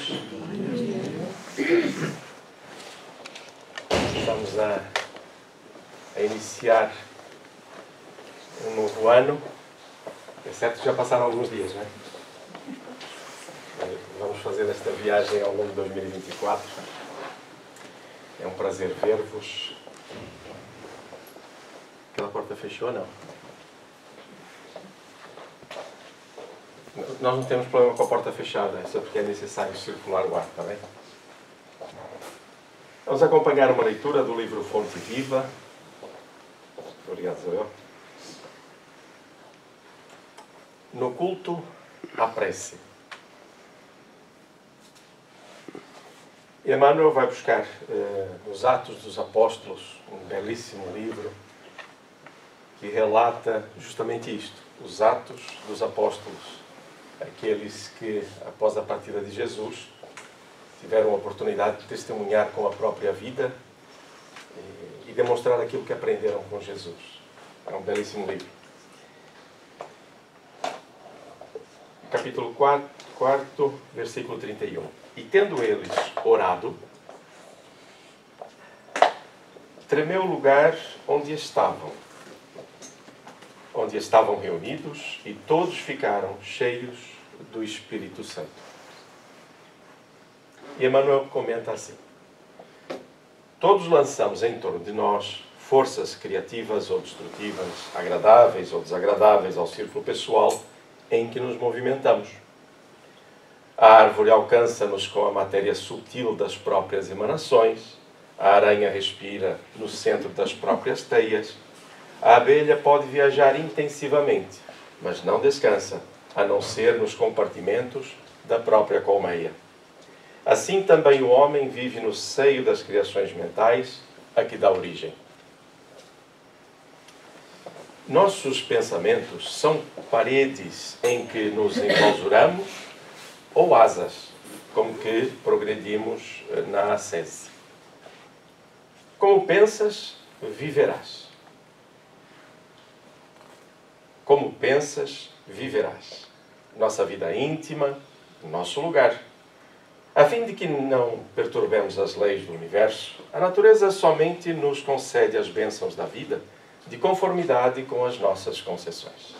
Jesus. Estamos a iniciar um novo ano. É certo que já passaram alguns dias, não é? Vamos fazer esta viagem ao longo de 2024. É um prazer ver-vos. Aquela porta fechou ou não? Nós não temos problema com a porta fechada, é só porque é necessário circular o ar, está bem? Vamos acompanhar uma leitura do livro Fonte Viva. Obrigado, Isabel. No culto à prece. Emmanuel vai buscar os Atos dos Apóstolos, um belíssimo livro que relata justamente isto, os Atos dos Apóstolos, aqueles que, após a partida de Jesus, tiveram a oportunidade de testemunhar com a própria vida e demonstrar aquilo que aprenderam com Jesus. É um belíssimo livro. Capítulo 4, versículo 31. E tendo eles orado, tremeu o lugar onde estavam reunidos, e todos ficaram cheios do Espírito Santo. E Emmanuel comenta assim: todos lançamos em torno de nós forças criativas ou destrutivas, agradáveis ou desagradáveis ao círculo pessoal em que nos movimentamos. A árvore alcança-nos com a matéria sutil das próprias emanações, a aranha respira no centro das próprias teias, a abelha pode viajar intensivamente, mas não descansa, a não ser nos compartimentos da própria colmeia. Assim também o homem vive no seio das criações mentais a que dá origem. Nossos pensamentos são paredes em que nos enclausuramos ou asas com que progredimos na ascese. Como pensas, viverás. Como pensas, viverás. Nossa vida íntima, nosso lugar. A fim de que não perturbemos as leis do universo, a natureza somente nos concede as bênçãos da vida de conformidade com as nossas concessões.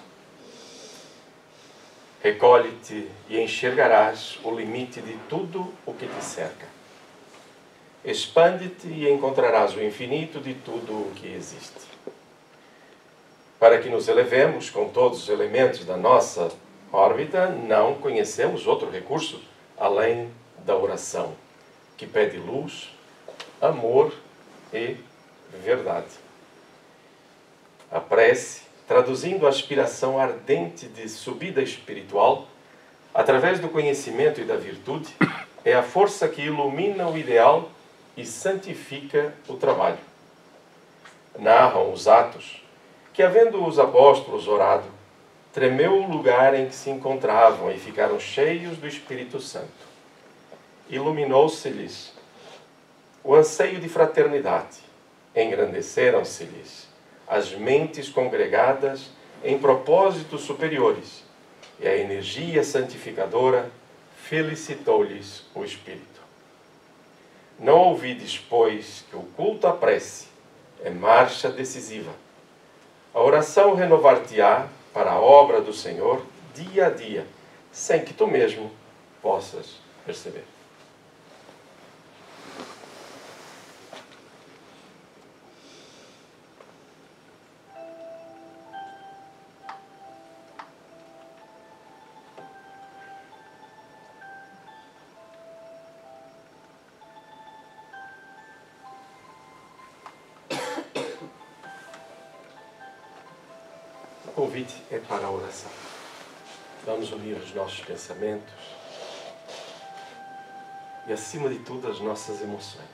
Recolhe-te e enxergarás o limite de tudo o que te cerca. Expande-te e encontrarás o infinito de tudo o que existe. Para que nos elevemos com todos os elementos da nossa órbita, não conhecemos outro recurso além da oração, que pede luz, amor e verdade. A prece, traduzindo a aspiração ardente de subida espiritual, através do conhecimento e da virtude, é a força que ilumina o ideal e santifica o trabalho. Narram os Atos que, havendo os apóstolos orado, tremeu o lugar em que se encontravam e ficaram cheios do Espírito Santo. Iluminou-se-lhes o anseio de fraternidade, engrandeceram-se-lhes as mentes congregadas em propósitos superiores, e a energia santificadora felicitou-lhes o Espírito. Não ouvides, pois, que o culto à prece é marcha decisiva. A oração renovar-te-á para a obra do Senhor dia a dia, sem que tu mesmo possas perceber. O convite é para a oração. Vamos unir os nossos pensamentos e, acima de tudo, as nossas emoções.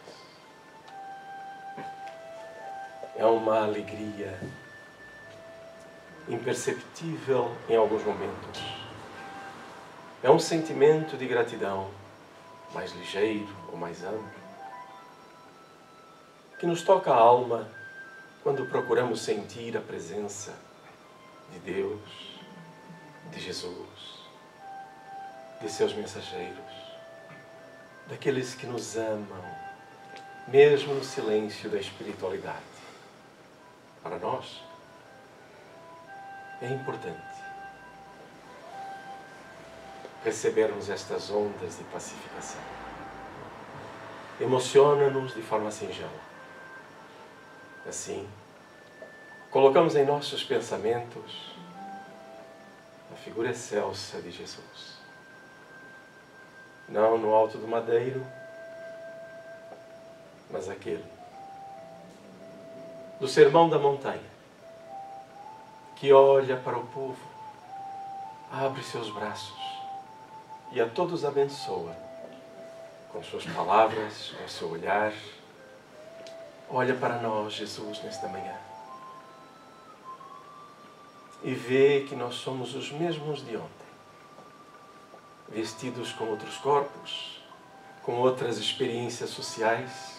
É uma alegria imperceptível em alguns momentos. É um sentimento de gratidão mais ligeiro ou mais amplo, que nos toca a alma quando procuramos sentir a presença de Deus, de Jesus, de seus mensageiros. daqueles que nos amam, mesmo no silêncio da espiritualidade. Para nós, é importante recebermos estas ondas de pacificação. Emociona-nos de forma singela. Assim, colocamos em nossos pensamentos a figura excelsa de Jesus. Não no alto do madeiro, mas aquele do Sermão da Montanha, que olha para o povo, abre seus braços e a todos abençoa com suas palavras, com seu olhar. Olha para nós, Jesus, nesta manhã, e vê que nós somos os mesmos de ontem, vestidos com outros corpos, com outras experiências sociais,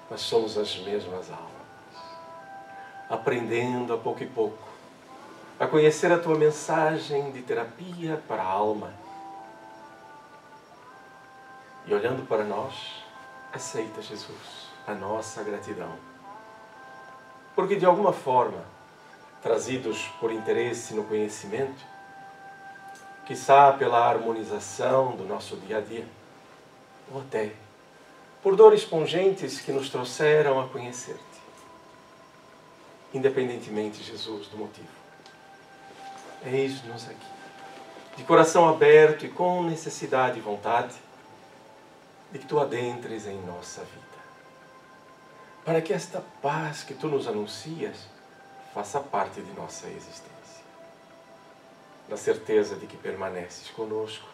mas somos as mesmas almas, aprendendo a pouco e pouco a conhecer a tua mensagem de terapia para a alma. E olhando para nós, aceita, Jesus, a nossa gratidão. Porque de alguma forma, trazidos por interesse no conhecimento, quiçá pela harmonização do nosso dia a dia, ou até por dores pungentes que nos trouxeram a conhecer-te. Independentemente, Jesus, do motivo. Eis-nos aqui, de coração aberto e com necessidade e vontade, de que tu adentres em nossa vida, para que esta paz que tu nos anuncias faça parte de nossa existência, na certeza de que permaneces conosco,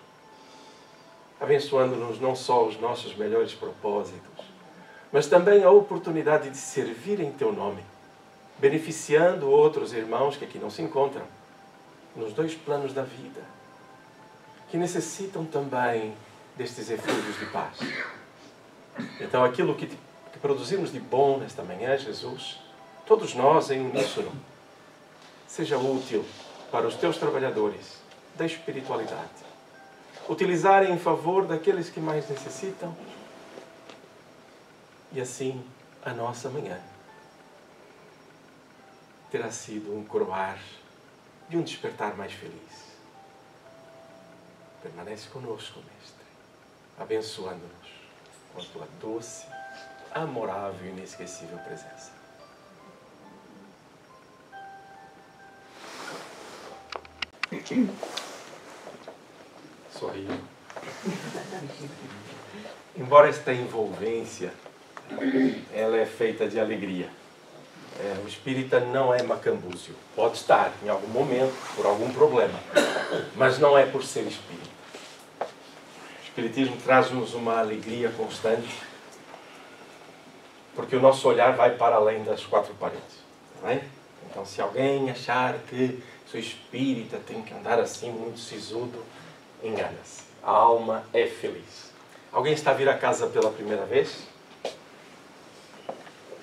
abençoando-nos não só os nossos melhores propósitos, mas também a oportunidade de servir em teu nome, beneficiando outros irmãos que aqui não se encontram, nos dois planos da vida, que necessitam também destes eflúvios de paz. Então, aquilo que produzimos de bom nesta manhã, Jesus, todos nós em uníssono, seja útil para os teus trabalhadores da espiritualidade, utilizarem em favor daqueles que mais necessitam, e assim a nossa manhã terá sido um coroar de um despertar mais feliz. Permanece conosco, Mestre, abençoando-nos com a tua doce, amorável e inesquecível presença. Sorriu. Embora esta envolvência, ela é feita de alegria. O espírita não é macambúzio. Pode estar em algum momento, por algum problema, mas não é por ser espírita. O espiritismo traz-nos uma alegria constante, porque o nosso olhar vai para além das quatro paredes. Não é? Então, se alguém achar que sou espírita, tem que andar assim muito sisudo, engana-se. A alma é feliz. Alguém está a vir a casa pela primeira vez?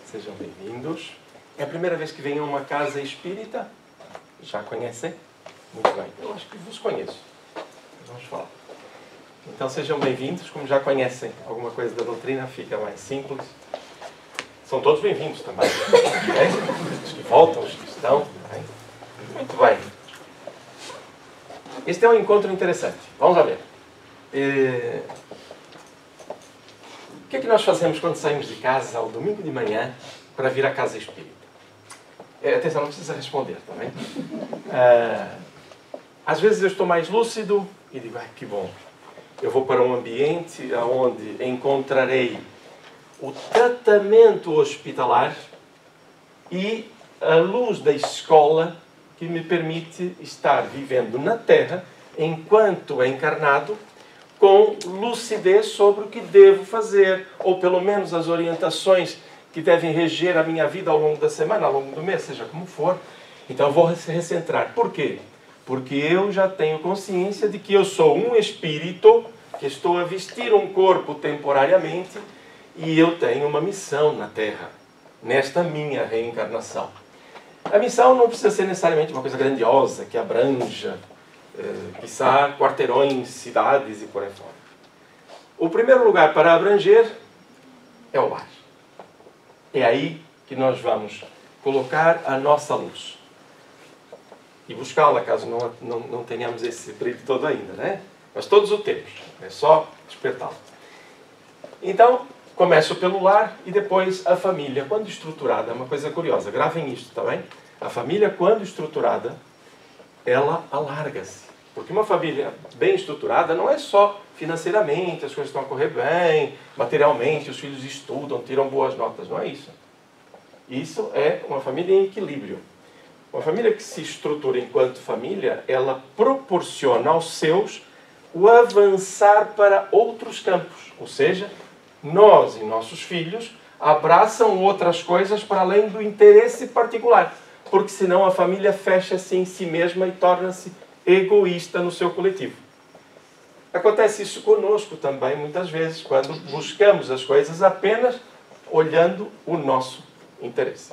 Sejam bem-vindos. É a primeira vez que vem a uma casa espírita? Já conhecem? Muito bem. Eu acho que vos conheço. Vamos falar. Então sejam bem-vindos. Como já conhecem alguma coisa da doutrina, fica mais simples. São todos bem-vindos também. Os que voltam, os que estão. Muito bem. Este é um encontro interessante. Vamos lá ver. O que é que nós fazemos quando saímos de casa ao domingo de manhã para vir à casa espírita? Atenção, não precisa responder, tá bem? Às vezes eu estou mais lúcido e digo, que bom. Eu vou para um ambiente onde encontrarei o tratamento hospitalar e a luz da escola que me permite estar vivendo na Terra enquanto encarnado com lucidez sobre o que devo fazer, ou pelo menos as orientações que devem reger a minha vida ao longo da semana, ao longo do mês, seja como for. Então eu vou se recentrar. Por quê? Porque eu já tenho consciência de que eu sou um espírito que estou a vestir um corpo temporariamente e eu tenho uma missão na Terra, nesta minha reencarnação. A missão não precisa ser necessariamente uma coisa grandiosa, que abranja, quiçá, quarteirões, cidades e por aí fora. O primeiro lugar para abranger é o lar. É aí que nós vamos colocar a nossa luz. E buscá-la, caso não tenhamos esse brilho todo ainda, né? Mas todos o temos. É só despertá-lo. Então, começo pelo lar e depois a família. Quando estruturada, é uma coisa curiosa. Gravem isto, está bem? A família, quando estruturada, ela alarga-se. Porque uma família bem estruturada não é só financeiramente, as coisas estão a correr bem, materialmente, os filhos estudam, tiram boas notas. Não é isso. Isso é uma família em equilíbrio. Uma família que se estrutura enquanto família, ela proporciona aos seus o avançar para outros campos. Ou seja, nós e nossos filhos abraçam outras coisas para além do interesse particular. Porque senão a família fecha-se em si mesma e torna-se egoísta no seu coletivo. Acontece isso conosco também, muitas vezes, quando buscamos as coisas apenas olhando o nosso interesse.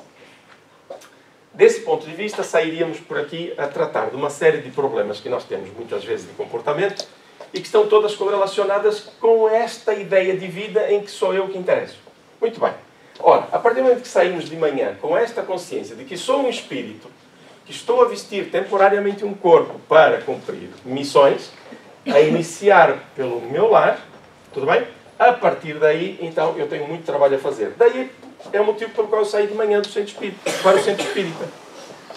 Desse ponto de vista, sairíamos por aqui a tratar de uma série de problemas que nós temos muitas vezes de comportamento e que estão todas correlacionadas com esta ideia de vida em que sou eu que interesso. Muito bem. Ora, a partir do momento que saímos de manhã com esta consciência de que sou um espírito, que estou a vestir temporariamente um corpo para cumprir missões, a iniciar pelo meu lar, tudo bem? A partir daí, então, eu tenho muito trabalho a fazer. Daí é o motivo pelo qual eu saí de manhã do centro espírita, para o centro espírita.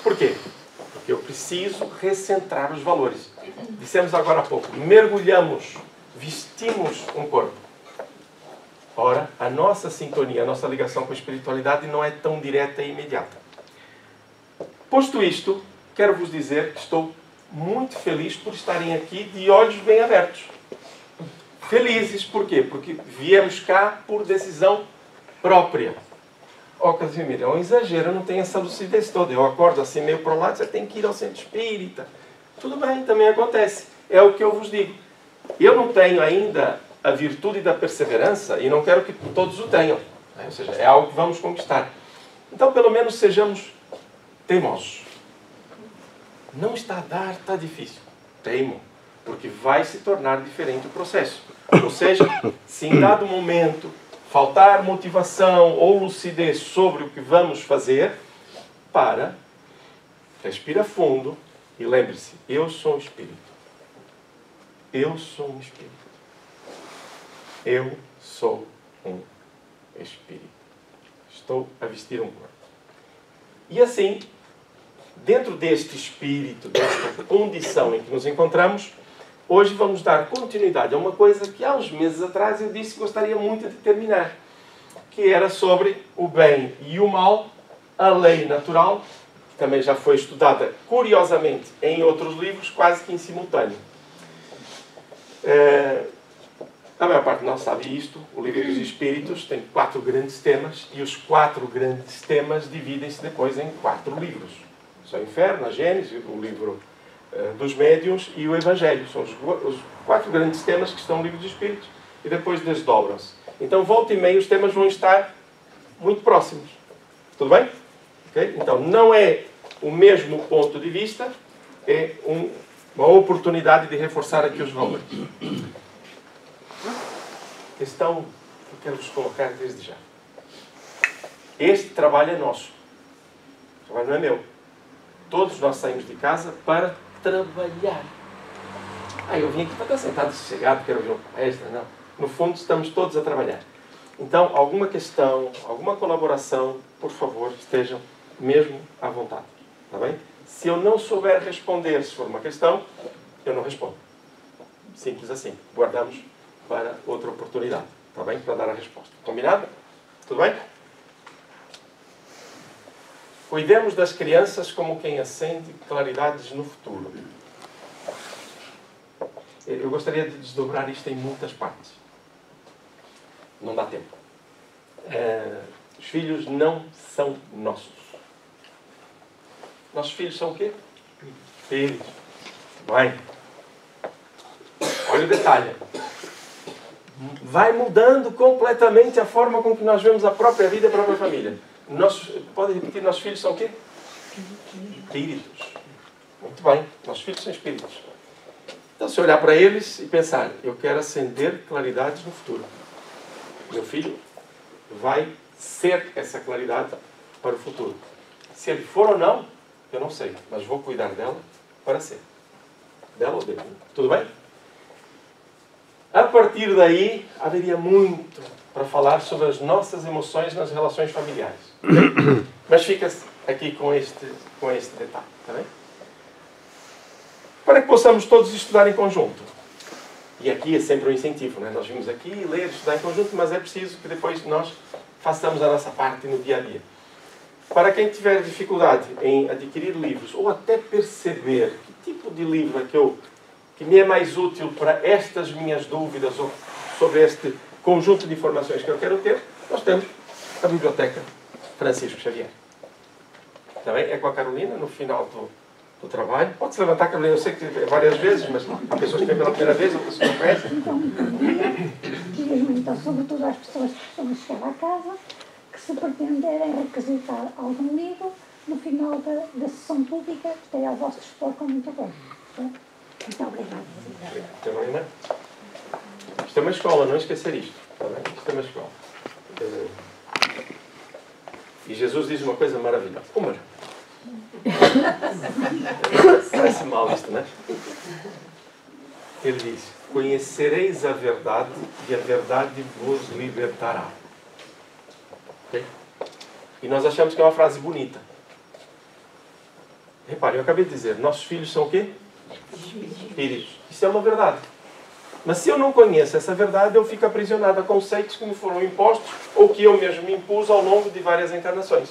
Porquê? Porque eu preciso recentrar os valores. Dissemos agora há pouco, mergulhamos, vestimos um corpo. Ora, a nossa sintonia, a nossa ligação com a espiritualidade não é tão direta e imediata. Posto isto, quero vos dizer que estou muito feliz por estarem aqui de olhos bem abertos. Felizes, porquê? Porque viemos cá por decisão própria. Ó, Casimiro, é um exagero, eu não tenho essa lucidez toda. Eu acordo assim meio para o lado, você tem que ir ao centro espírita. Tudo bem, também acontece. É o que eu vos digo. Eu não tenho ainda a virtude da perseverança e não quero que todos o tenham. Ou seja, é algo que vamos conquistar. Então, pelo menos, sejamos teimosos. Não está a dar, está difícil. Teimo. Porque vai se tornar diferente o processo. Ou seja, se em dado momento faltar motivação ou lucidez sobre o que vamos fazer, respira fundo e lembre-se, eu sou um espírito. Eu sou um espírito. Eu sou um espírito. Estou a vestir um corpo. E assim, dentro deste espírito, desta condição em que nos encontramos, hoje vamos dar continuidade a uma coisa que há uns meses atrás eu disse que gostaria muito de terminar, que era sobre o bem e o mal, a lei natural, que também já foi estudada curiosamente em outros livros, quase que em simultâneo. A maior parte de nós sabe isto. O livro dos Espíritos tem 4 grandes temas e os 4 grandes temas dividem-se depois em 4 livros. O Inferno, a Gênesis, o livro dos Médiuns e o Evangelho. São os 4 grandes temas que estão no livro dos Espíritos e depois desdobram-se. Então, volta e meia, os temas vão estar muito próximos. Tudo bem? Okay? Então, não é o mesmo ponto de vista, é uma oportunidade de reforçar aqui os valores. Questão que eu quero vos colocar desde já. Este trabalho é nosso. O trabalho não é meu. Todos nós saímos de casa para trabalhar. Eu vim aqui para estar sentado sossegado, quero ver uma palestra. Não. No fundo, estamos todos a trabalhar. Então, alguma questão, alguma colaboração, por favor, estejam mesmo à vontade. Está bem? Se eu não souber responder, se for uma questão, eu não respondo. Simples assim. Guardamos para outra oportunidade. Está bem? Para dar a resposta. Combinado? Tudo bem? Cuidemos das crianças como quem acende claridades no futuro. Eu gostaria de desdobrar isto em muitas partes. Não dá tempo. Os filhos não são nossos. Nossos filhos são o quê? Filhos. Vai. Olha o detalhe. Vai mudando completamente a forma com que nós vemos a própria vida e a própria família. Pode repetir, nossos filhos são o quê? Espíritos. Muito bem. Nossos filhos são espíritos. Então, se olhar para eles e pensar, eu quero acender claridades no futuro. Meu filho vai ser essa claridade para o futuro. Se ele for ou não, eu não sei, mas vou cuidar dela para ser. Dela ou dele. Tudo bem? A partir daí, haveria muito para falar sobre as nossas emoções nas relações familiares. Mas fica-se aqui com este detalhe. Está bem? Para que possamos todos estudar em conjunto. E aqui é sempre um incentivo, não é? Nós vimos aqui ler, estudar em conjunto, mas é preciso que depois nós façamos a nossa parte no dia a dia. Para quem tiver dificuldade em adquirir livros, ou até perceber que tipo de livro é que me é mais útil para estas minhas dúvidas, ou sobre este conjunto de informações que eu quero ter, nós temos a Biblioteca Francisco Xavier. Também é com a Carolina, no final do trabalho. Pode-se levantar, Carolina, eu sei que é várias vezes, mas há pessoas que vêm pela primeira vez, outras que não conhecem. Então, sobretudo às pessoas que estão a chegar à casa, que se pretenderem requisitar algum livro, no final da sessão pública, esteja ao vosso dispor com muito gosto. Muito obrigada. Carolina, isto é uma escola, não esquecer isto. Está bem? Isto é uma escola. E Jesus diz uma coisa maravilhosa. Uma. Parece mal isto, não é? Ele diz, conhecereis a verdade e a verdade vos libertará. Okay? E nós achamos que é uma frase bonita. Repare, eu acabei de dizer, nossos filhos são o quê? Espíritos. Isso é uma verdade. Mas se eu não conheço essa verdade, eu fico aprisionado a conceitos que me foram impostos ou que eu mesmo me impus ao longo de várias encarnações.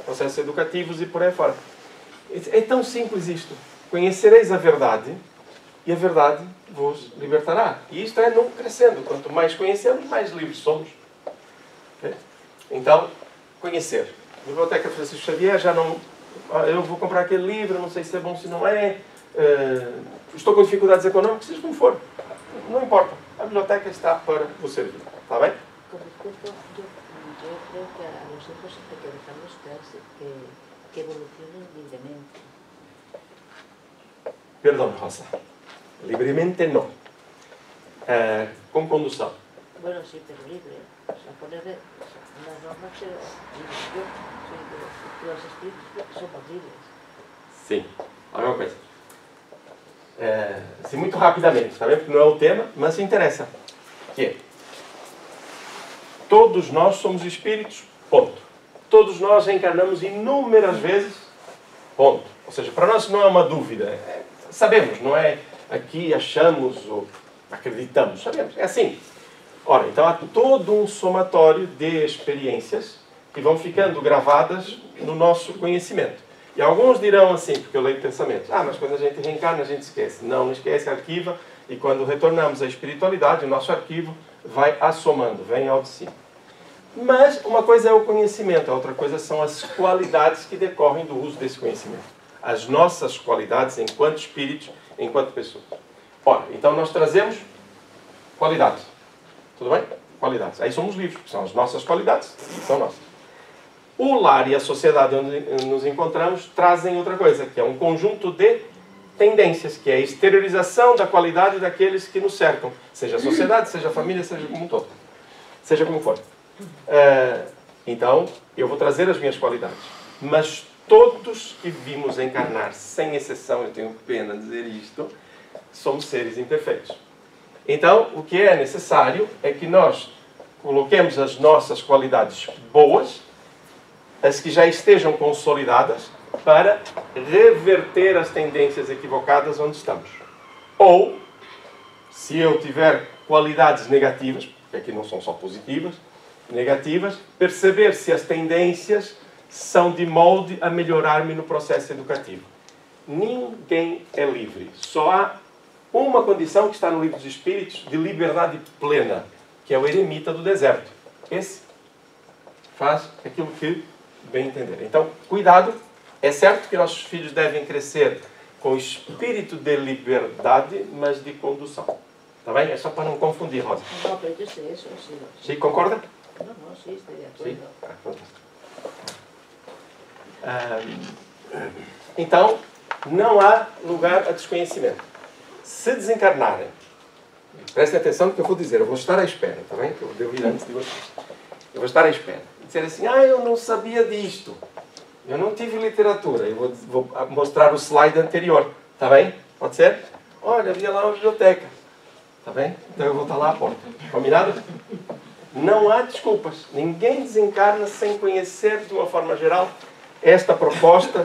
Processos educativos e por aí fora. É tão simples isto. Conhecereis a verdade e a verdade vos libertará. E isto é não crescendo. Quanto mais conhecemos, mais livres somos. Okay? Então, conhecer. Biblioteca Francisco Xavier, já não... Eu vou comprar aquele livro, não sei se é bom, se não é. Estou com dificuldades econômicas, seja como for. Não importa. A biblioteca está para o servir. Está bem? Con respecto, yo creo que a los hijos hay que dejarlos que evolucionen libremente. Perdão, Rosa. Livremente não. Com condução. Bueno, sí, pero libre. O sea, ponerle unas normas que yo soy de los espíritus que somos libres. Sim. Alguma coisa. Assim, muito rapidamente, está bem? Porque não é o tema, mas interessa. Que é, todos nós somos espíritos, ponto. Todos nós encarnamos inúmeras vezes, ponto. Ou seja, para nós não é uma dúvida. Sabemos, não é aqui achamos ou acreditamos. Sabemos, é assim. Ora, então há todo um somatório de experiências que vão ficando gravadas no nosso conhecimento. E alguns dirão assim, porque eu leio pensamentos, mas quando a gente reencarna a gente esquece. Não esquece, arquiva, e quando retornamos à espiritualidade, o nosso arquivo vai assomando, vem ao de cima. Mas uma coisa é o conhecimento, a outra coisa são as qualidades que decorrem do uso desse conhecimento. As nossas qualidades enquanto espíritos, enquanto pessoas. Ora, então nós trazemos qualidades. Tudo bem? Qualidades. Aí somos livres, porque são as nossas qualidades, são nossas. O lar e a sociedade onde nos encontramos trazem outra coisa, que é um conjunto de tendências, que é a exteriorização da qualidade daqueles que nos cercam. Seja a sociedade, seja a família, seja como um todo. Seja como for. Então, eu vou trazer as minhas qualidades. Mas todos que vimos encarnar, sem exceção, eu tenho pena de dizer isto, somos seres imperfeitos. Então, o que é necessário é que nós coloquemos as nossas qualidades boas, as que já estejam consolidadas, para reverter as tendências equivocadas onde estamos. Ou, se eu tiver qualidades negativas, porque aqui não são só positivas, negativas, perceber se as tendências são de molde a melhorar-me no processo educativo. Ninguém é livre. Só há uma condição que está no Livro dos Espíritos de liberdade plena, que é o eremita do deserto. Esse faz aquilo que bem entender. Então, cuidado. É certo que nossos filhos devem crescer com espírito de liberdade, mas de condução. Está bem? É só para não confundir, Rosa. No, pero yo sé eso, sí. Sim, concorda? No, sí, estoy de acuerdo. Sim? Fantástico. Então, não há lugar a desconhecimento. se desencarnarem, prestem atenção no que eu vou dizer, eu vou estar à espera, está bem? Eu devo ir antes de vocês. Eu vou estar à espera. Dizer assim, eu não sabia disto. Eu não tive literatura. Eu vou mostrar o slide anterior. Está bem? Pode ser? Olha, havia lá uma biblioteca. Está bem? Então eu vou estar lá à porta. Combinado? Não há desculpas. Ninguém desencarna sem conhecer, de uma forma geral, esta proposta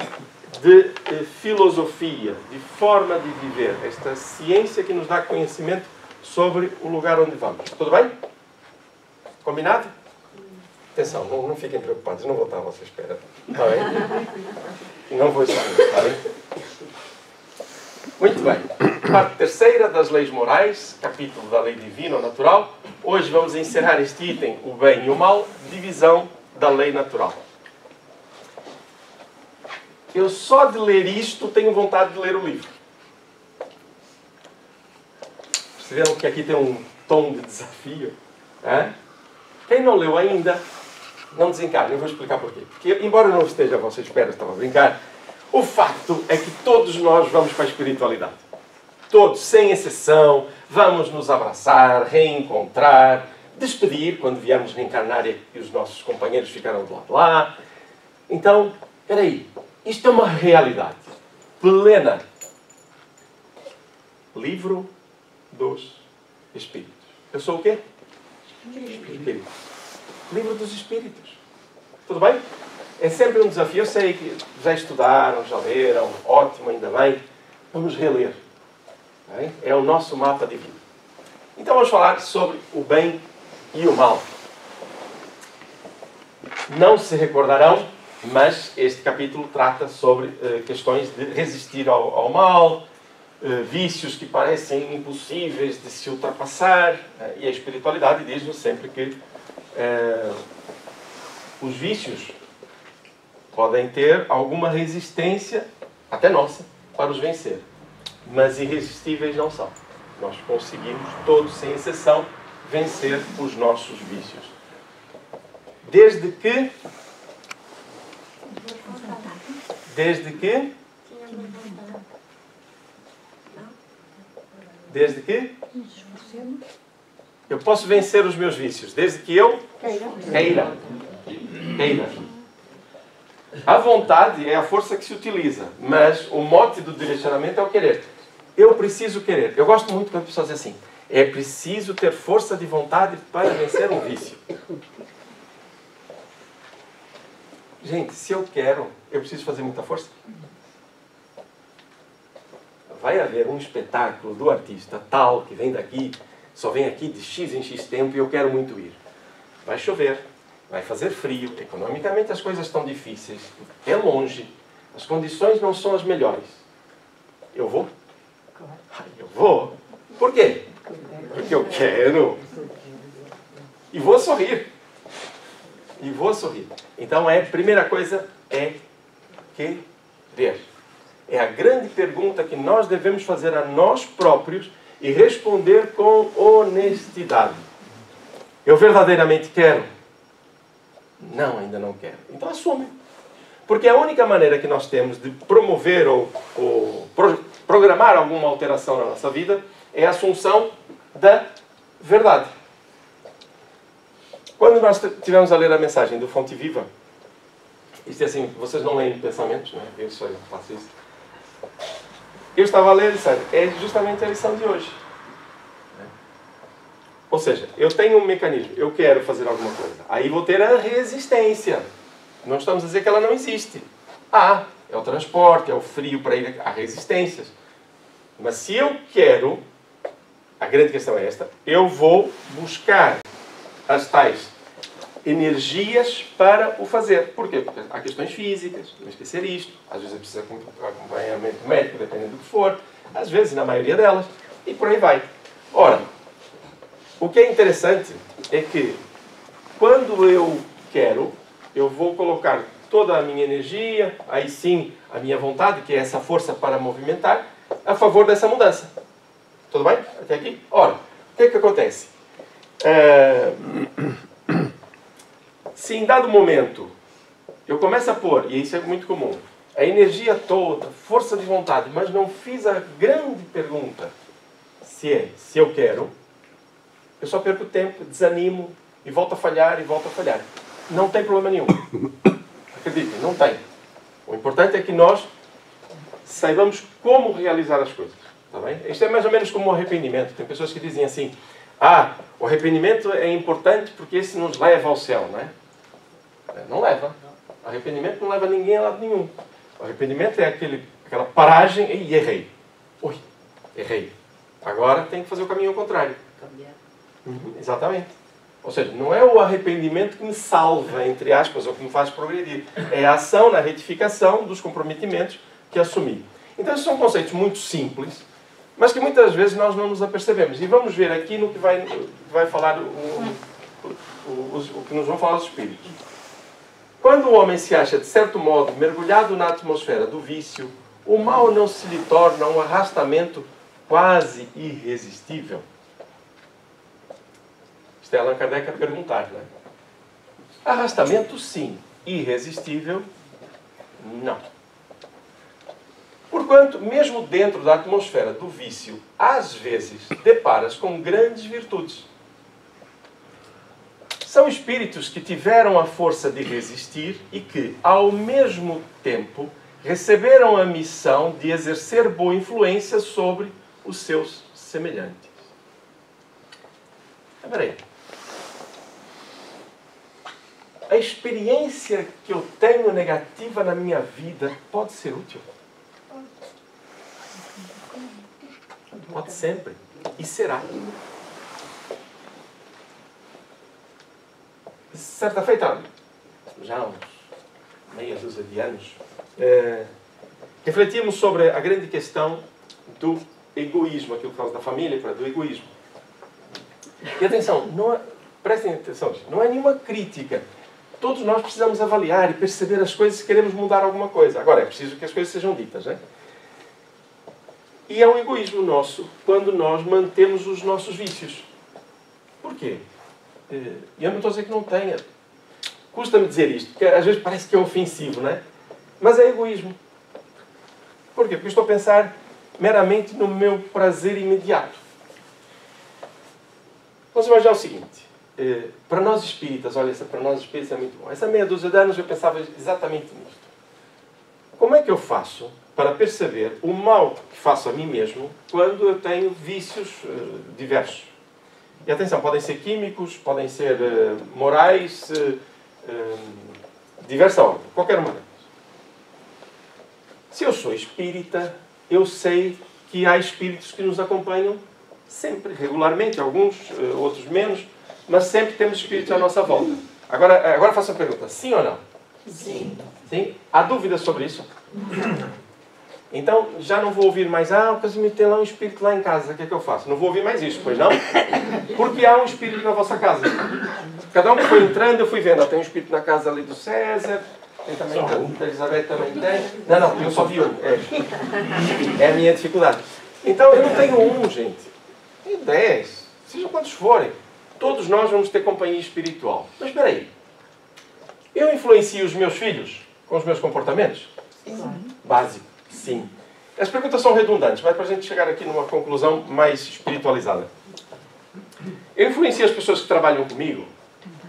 de filosofia, de forma de viver. Esta ciência que nos dá conhecimento sobre o lugar onde vamos. Tudo bem? Combinado? Atenção, não fiquem preocupados, não vou estar à vossa espera. Está bem? Não vou estar, está bem? Muito bem. Parte terceira das leis morais, capítulo da lei divina ou natural. Hoje vamos encerrar este item, o bem e o mal, divisão da lei natural. Eu só de ler isto tenho vontade de ler o livro. Perceberam que aqui tem um tom de desafio? Quem não leu ainda, não desencarne. Eu vou explicar porquê. Porque, embora eu não esteja à vossa espera, estava a brincar, o facto é que todos nós vamos para a espiritualidade. Todos, sem exceção, vamos nos abraçar, reencontrar, despedir quando viemos reencarnar e os nossos companheiros ficaram do lado de lá. Então, espera aí. Isto é uma realidade plena. Livro dos Espíritos. Eu sou o quê? Espírito. Livro dos Espíritos. Tudo bem? É sempre um desafio. Eu sei que já estudaram, já leram. Ótimo, ainda bem. Vamos reler. É o nosso mapa de vida. Então vamos falar sobre o bem e o mal. Não se recordarão, mas este capítulo trata sobre questões de resistir ao mal, vícios que parecem impossíveis de se ultrapassar, e a espiritualidade diz-nos sempre que os vícios podem ter alguma resistência, até nossa, para os vencer, mas irresistíveis não são. Nós conseguimos, todos sem exceção, vencer os nossos vícios. Desde que eu posso vencer os meus vícios, desde que eu queira. A vontade é a força que se utiliza, mas o mote do direcionamento é o querer. Eu preciso querer. Eu gosto muito quando as pessoas dizem assim, é preciso ter força de vontade para vencer um vício. Gente, se eu quero, eu preciso fazer muita força. Vai haver um espetáculo do artista tal, que vem daqui, só vem aqui de X em X tempo e eu quero muito ir. Vai chover, vai fazer frio, economicamente as coisas estão difíceis, é longe, as condições não são as melhores. Eu vou? Eu vou. Por quê? Porque eu quero. E vou sorrir. Então, a primeira coisa é querer. É a grande pergunta que nós devemos fazer a nós próprios e responder com honestidade. Eu verdadeiramente quero? Não, ainda não quero. Então assume. Porque a única maneira que nós temos de promover ou programar alguma alteração na nossa vida é a assunção da verdade. Quando nós estivemos a ler a mensagem do Fonte Viva, isto é assim, vocês não leem pensamentos, não é? Eu só faço isso. Eu estava a ler e disse, é justamente a lição de hoje. Ou seja, eu tenho um mecanismo, eu quero fazer alguma coisa. Aí vou ter a resistência. Não estamos a dizer que ela não existe. É o transporte, é o frio para ir, há resistências. Mas se eu quero, a grande questão é esta, eu vou buscar as tais energias para o fazer. Porquê? Porque há questões físicas, não esquecer isto, às vezes é preciso acompanhamento médico, dependendo do que for, às vezes, na maioria delas, e por aí vai. Ora, o que é interessante é que, quando eu quero, eu vou colocar toda a minha energia, aí sim, a minha vontade, que é essa força para movimentar, a favor dessa mudança. Tudo bem? Até aqui? Ora, o que é que acontece? Se em dado momento eu começo a pôr, e isso é muito comum, a energia toda, força de vontade, mas não fiz a grande pergunta, se eu quero, eu só perco tempo, desanimo e volto a falhar e volto a falhar. Não tem problema nenhum. Acreditem, não tem. O importante é que nós saibamos como realizar as coisas. Está bem? Isto é mais ou menos como o arrependimento. Tem pessoas que dizem assim, o arrependimento é importante porque esse nos leva ao céu, não é? Não leva. Arrependimento não leva ninguém a lado nenhum. O arrependimento é aquela paragem e errei. Ui, errei. Agora tem que fazer o caminho ao contrário. Cambiar. Exatamente. Ou seja, não é o arrependimento que me salva, entre aspas, ou que me faz progredir. É a ação na retificação dos comprometimentos que assumi. Então, esses são conceitos muito simples, mas que muitas vezes nós não nos apercebemos. E vamos ver aqui no que vai falar o que nos vão falar os Espíritos. Quando o homem se acha, de certo modo, mergulhado na atmosfera do vício, o mal não se lhe torna um arrastamento quase irresistível? Isto é Allan Kardec a perguntar, não é? Arrastamento, sim. Irresistível, não. Porquanto, mesmo dentro da atmosfera do vício, às vezes deparas com grandes virtudes. São espíritos que tiveram a força de resistir e que, ao mesmo tempo, receberam a missão de exercer boa influência sobre os seus semelhantes. Espera aí. A experiência que eu tenho negativa na minha vida pode ser útil? Pode sempre. E será. Certa feita, já há uns meia dúzia de anos, refletíamos sobre a grande questão do egoísmo, aquilo que falamos da família, do egoísmo. E atenção, prestem atenção, não é nenhuma crítica. Todos nós precisamos avaliar e perceber as coisas se queremos mudar alguma coisa. Agora, é preciso que as coisas sejam ditas, né? E é um egoísmo nosso quando nós mantemos os nossos vícios. Por quê? E eu não estou a dizer que não tenha. Custa-me dizer isto, porque às vezes parece que é ofensivo, não é? Mas é egoísmo. Por quê? Porque eu estou a pensar meramente no meu prazer imediato. Vamos imaginar o seguinte. Para nós espíritas, olha, para nós espíritas é muito bom. Essa meia dúzia de anos eu pensava exatamente nisto. Como é que eu faço para perceber o mal que faço a mim mesmo quando eu tenho vícios diversos? E atenção, podem ser químicos, podem ser morais, diversa ordem, qualquer uma delas. Se eu sou espírita, eu sei que há espíritos que nos acompanham sempre, regularmente, alguns, outros menos, mas sempre temos espíritos à nossa volta. Agora faço a pergunta, sim ou não? Sim. Sim? Há dúvidas sobre isso? Então, já não vou ouvir mais, o Casimiro tem lá um espírito lá em casa, o que é que eu faço? Não vou ouvir mais isso, pois não? Porque há um espírito na vossa casa. Cada um que foi entrando, eu fui vendo, tem um espírito na casa ali do César, tem também da Elizabeth também tem. Não, eu só vi um. É a minha dificuldade. Então, eu não tenho um, gente. Tenho 10. Sejam quantos forem. Todos nós vamos ter companhia espiritual. Mas espera aí. Eu influencio os meus filhos com os meus comportamentos? Básico. Sim. As perguntas são redundantes, mas para a gente chegar aqui numa conclusão mais espiritualizada. Eu influencio as pessoas que trabalham comigo?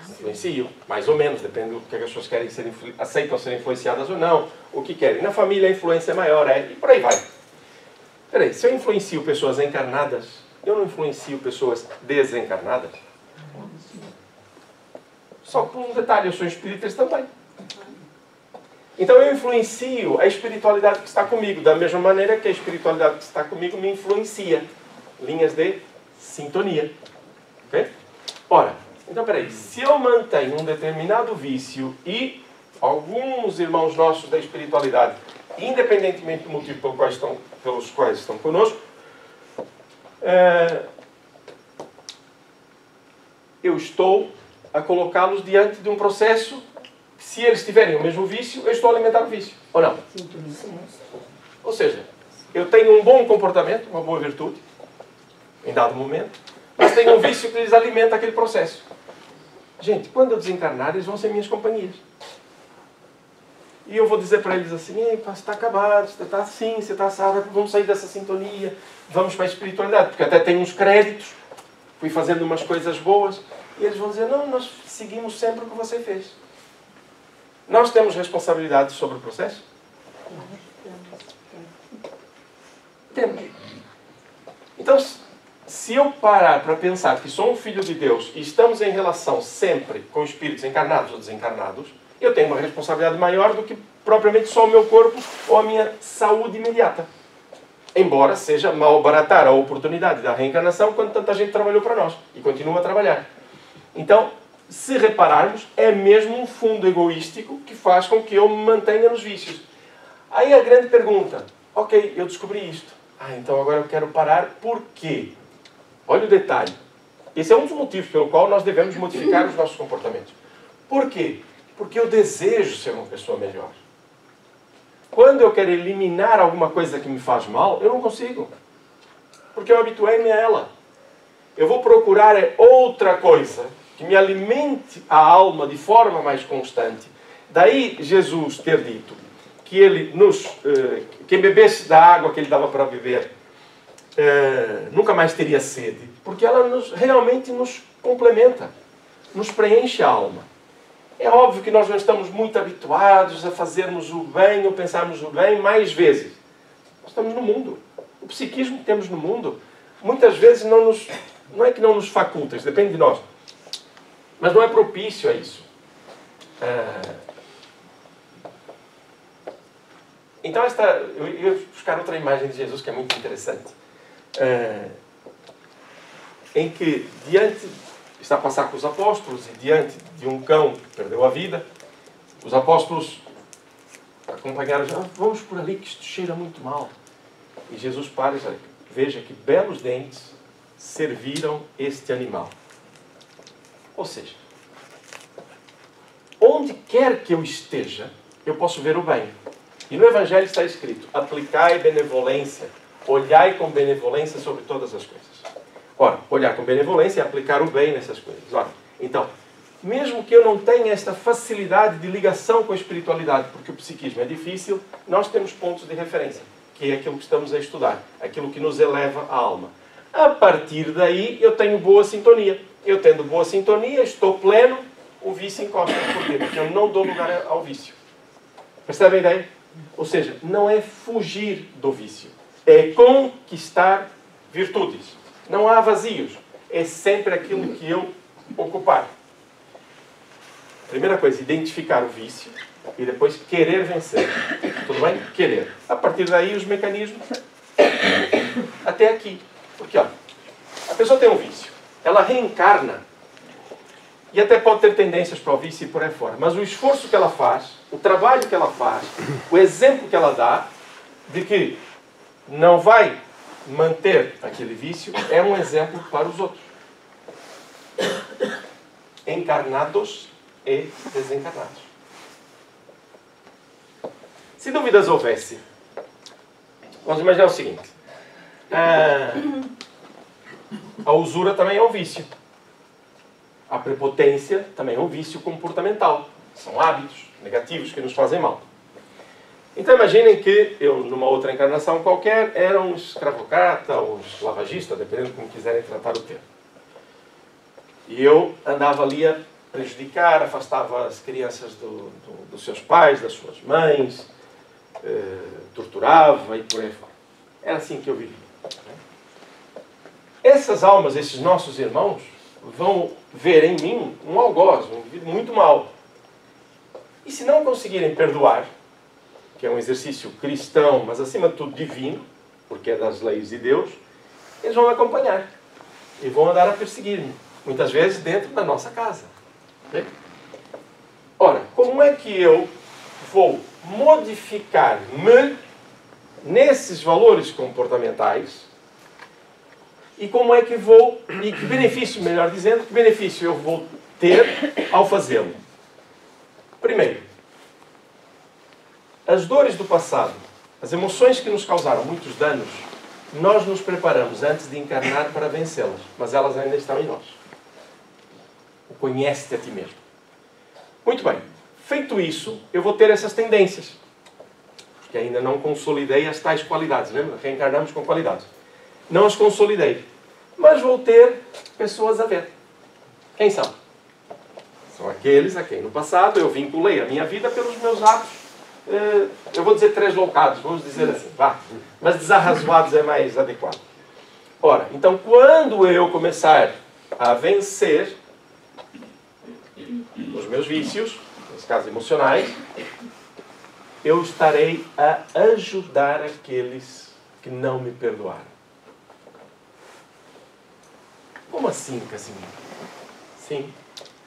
Influencio, mais ou menos, depende do que as pessoas querem aceitam ser influenciadas ou não, o que querem. Na família a influência é maior, e por aí vai. Espera aí, se eu influencio pessoas encarnadas, eu não influencio pessoas desencarnadas? Só por um detalhe, eu sou espírita também. Então eu influencio a espiritualidade que está comigo, da mesma maneira que a espiritualidade que está comigo me influencia. Linhas de sintonia. Ok? Ora, então peraí, se eu mantenho um determinado vício e alguns irmãos nossos da espiritualidade, independentemente do motivo pelos quais estão conosco, eu estou a colocá-los diante de um processo. Se eles tiverem o mesmo vício, eu estou a alimentar o vício. Ou não? Ou seja, eu tenho um bom comportamento, uma boa virtude, em dado momento, mas tenho um vício que lhes alimenta aquele processo. Gente, quando eu desencarnar, eles vão ser minhas companhias. E eu vou dizer para eles assim, ei, pá, você está acabado, você está assim, você está assado, vamos sair dessa sintonia, vamos para a espiritualidade, porque até tenho uns créditos, fui fazendo umas coisas boas, e eles vão dizer, não, nós seguimos sempre o que você fez. Nós temos responsabilidade sobre o processo? Temos. Então, se eu parar para pensar que sou um filho de Deus e estamos em relação sempre com espíritos encarnados ou desencarnados, eu tenho uma responsabilidade maior do que propriamente só o meu corpo ou a minha saúde imediata. Embora seja malbaratar a oportunidade da reencarnação quando tanta gente trabalhou para nós e continua a trabalhar. Então, se repararmos, é mesmo um fundo egoístico que faz com que eu me mantenha nos vícios. Aí a grande pergunta, ok, eu descobri isto. Então agora eu quero parar, por quê? Olha o detalhe. Esse é um dos motivos pelo qual nós devemos modificar os nossos comportamentos. Por quê? Porque eu desejo ser uma pessoa melhor. Quando eu quero eliminar alguma coisa que me faz mal, eu não consigo. Porque eu habituei-me a ela. Eu vou procurar outra coisa que me alimente a alma de forma mais constante. Daí Jesus ter dito que ele quem bebesse da água que ele dava para beber nunca mais teria sede, porque ela realmente nos complementa, nos preenche a alma. É óbvio que nós não estamos muito habituados a fazermos o bem ou pensarmos o bem mais vezes. Nós estamos no mundo. O psiquismo que temos no mundo, muitas vezes não é que não nos faculta, isso depende de nós, mas não é propício a isso. Então, eu ia buscar outra imagem de Jesus que é muito interessante. Em que, está a passar com os apóstolos e diante de um cão que perdeu a vida, os apóstolos acompanharam, vamos por ali que isto cheira muito mal. E Jesus para e diz, veja que belos dentes serviram este animal. Ou seja, onde quer que eu esteja, eu posso ver o bem. E no Evangelho está escrito, aplicai benevolência, olhai com benevolência sobre todas as coisas. Ora, olhar com benevolência é aplicar o bem nessas coisas. Ora, então, mesmo que eu não tenha esta facilidade de ligação com a espiritualidade, porque o psiquismo é difícil, nós temos pontos de referência, que é aquilo que estamos a estudar, aquilo que nos eleva a alma. A partir daí, eu tenho boa sintonia. Eu tendo boa sintonia, estou pleno, o vício encosta. Por quê? Porque eu não dou lugar ao vício. Percebe a ideia? Ou seja, não é fugir do vício, é conquistar virtudes. Não há vazios, é sempre aquilo que eu ocupar. Primeira coisa, identificar o vício e depois querer vencer. Tudo bem? Querer. A partir daí os mecanismos até aqui. Porque ó, a pessoa tem um vício, ela reencarna e até pode ter tendências para o vício e por aí fora. Mas o esforço que ela faz, o trabalho que ela faz, o exemplo que ela dá de que não vai manter aquele vício é um exemplo para os outros. Encarnados e desencarnados. Se dúvidas houvesse, vamos imaginar o seguinte. A usura também é um vício. A prepotência também é um vício comportamental. São hábitos negativos que nos fazem mal. Então imaginem que eu, numa outra encarnação qualquer, era um escravocrata ou um esclavagista, dependendo de como quiserem tratar o termo. E eu andava ali a prejudicar, afastava as crianças dos seus pais, das suas mães, torturava e por aí fora. Era assim que eu vivia. Essas almas, esses nossos irmãos, vão ver em mim um algoz, um indivíduo muito mau. E se não conseguirem perdoar, que é um exercício cristão, mas acima de tudo divino, porque é das leis de Deus, eles vão me acompanhar e vão andar a perseguir-me, muitas vezes dentro da nossa casa. Okay? Ora, como é que eu vou modificar-me nesses valores comportamentais e como é que vou, e que benefício, melhor dizendo, que benefício eu vou ter ao fazê-lo? Primeiro, as dores do passado, as emoções que nos causaram muitos danos, nós nos preparamos antes de encarnar para vencê-las, mas elas ainda estão em nós. Conhece-te a ti mesmo. Muito bem. Feito isso, eu vou ter essas tendências. Porque ainda não consolidei as tais qualidades. Lembra? Reencarnamos com qualidades. Não as consolidei. Mas vou ter pessoas a ver. Quem são? São aqueles a quem no passado eu vinculei a minha vida pelos meus atos. Eu vou dizer tresloucados, vamos dizer assim. Vá. Mas desarrazoados é mais adequado. Ora, então quando eu começar a vencer os meus vícios, nesse caso emocionais, eu estarei a ajudar aqueles que não me perdoaram. Como assim, Casimiro? Sim.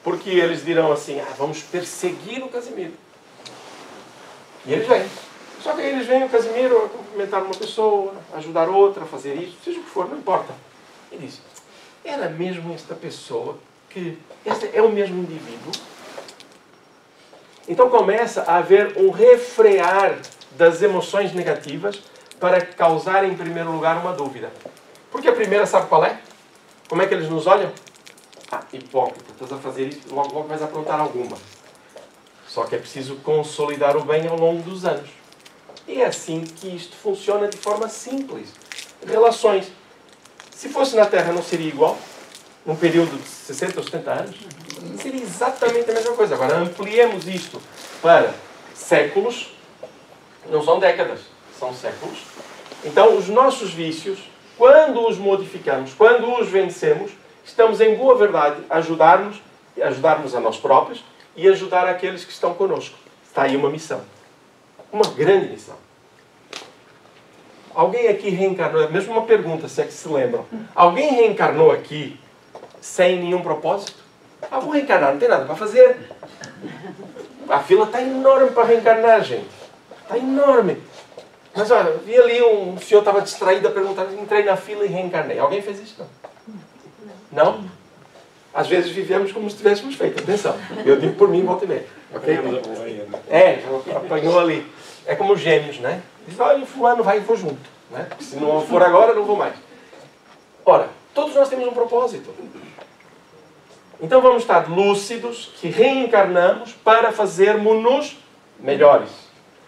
Porque eles dirão assim, vamos perseguir o Casimiro. E eles vêm. Só que aí eles vêm o Casimiro a cumprimentar uma pessoa, ajudar outra, a fazer isso, seja o que for, não importa. E diz, era mesmo esta pessoa que... Este é o mesmo indivíduo? Então começa a haver um refrear das emoções negativas para causar, em primeiro lugar, uma dúvida. Porque a primeira, sabe qual é? Como é que eles nos olham? Hipócrita, estás a fazer isso, logo vais aprontar alguma. Só que é preciso consolidar o bem ao longo dos anos. E é assim que isto funciona de forma simples. Relações. Se fosse na Terra, não seria igual? Num período de 60 ou 70 anos? Seria exatamente a mesma coisa. Agora, ampliemos isto para séculos. Não são décadas, são séculos. Então, os nossos vícios, quando os modificamos, quando os vencemos, estamos em boa verdade a ajudarmos a nós próprios e ajudar aqueles que estão conosco. Está aí uma missão. Uma grande missão. Alguém aqui reencarnou, mesmo uma pergunta, se é que se lembram. Alguém reencarnou aqui sem nenhum propósito? Vou reencarnar, não tem nada para fazer. A fila está enorme para reencarnar, gente. Está enorme. Mas olha, vi ali um senhor estava distraído a perguntar, entrei na fila e reencarnei. Alguém fez isso? Não? Não? Às vezes vivemos como se tivéssemos feito. Atenção. Eu digo por mim, volta e meia. Okay? Apanhou ali. É como os gêmeos, né? Diz, olha, o fulano vai e vou junto. Né? Se não for agora, não vou mais. Ora, todos nós temos um propósito. Então vamos estar lúcidos que reencarnamos para fazermos-nos melhores.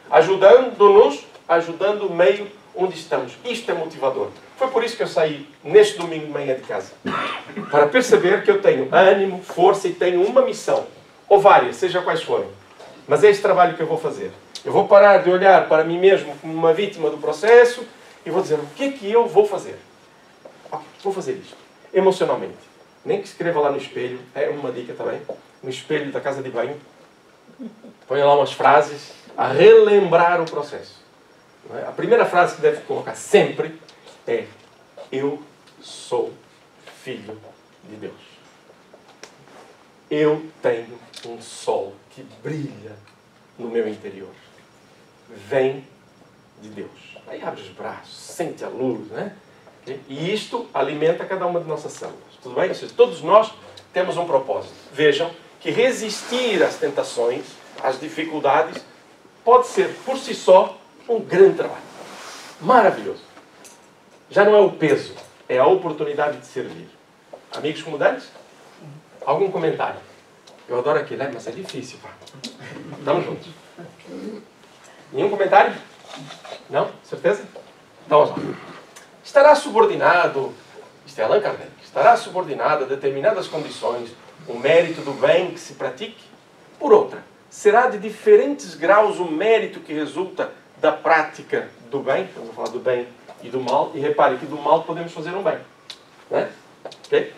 Ajudando o meio onde estamos. Isto é motivador. Foi por isso que eu saí neste domingo de manhã de casa. Para perceber que eu tenho ânimo, força e tenho uma missão. Ou várias, seja quais forem. Mas é este trabalho que eu vou fazer. Eu vou parar de olhar para mim mesmo como uma vítima do processo e vou dizer, o que é que eu vou fazer? Vou fazer isto. Emocionalmente. Nem que escreva lá no espelho. É uma dica também. No espelho da casa de banho. Ponha lá umas frases a relembrar o processo. A primeira frase que deve colocar sempre é: eu sou filho de Deus. Eu tenho um sol que brilha no meu interior. Vem de Deus. Aí abre os braços, sente a luz, né? E isto alimenta cada uma de nossas células. Tudo bem? Ou seja, todos nós temos um propósito. Vejam que resistir às tentações, às dificuldades, pode ser, por si só, um grande trabalho. Maravilhoso. Já não é o peso, é a oportunidade de servir. Amigos comandantes? Algum comentário? Eu adoro aquilo, mas é difícil, pá. Estamos juntos. Nenhum comentário? Não? Certeza? Então vamos lá. Estará subordinado, isto é Allan Kardec, estará subordinado a determinadas condições o mérito do bem que se pratique? Por outra, será de diferentes graus o mérito que resulta da prática do bem? Vamos falar do bem e do mal. E repare que do mal podemos fazer um bem. Né? Okay?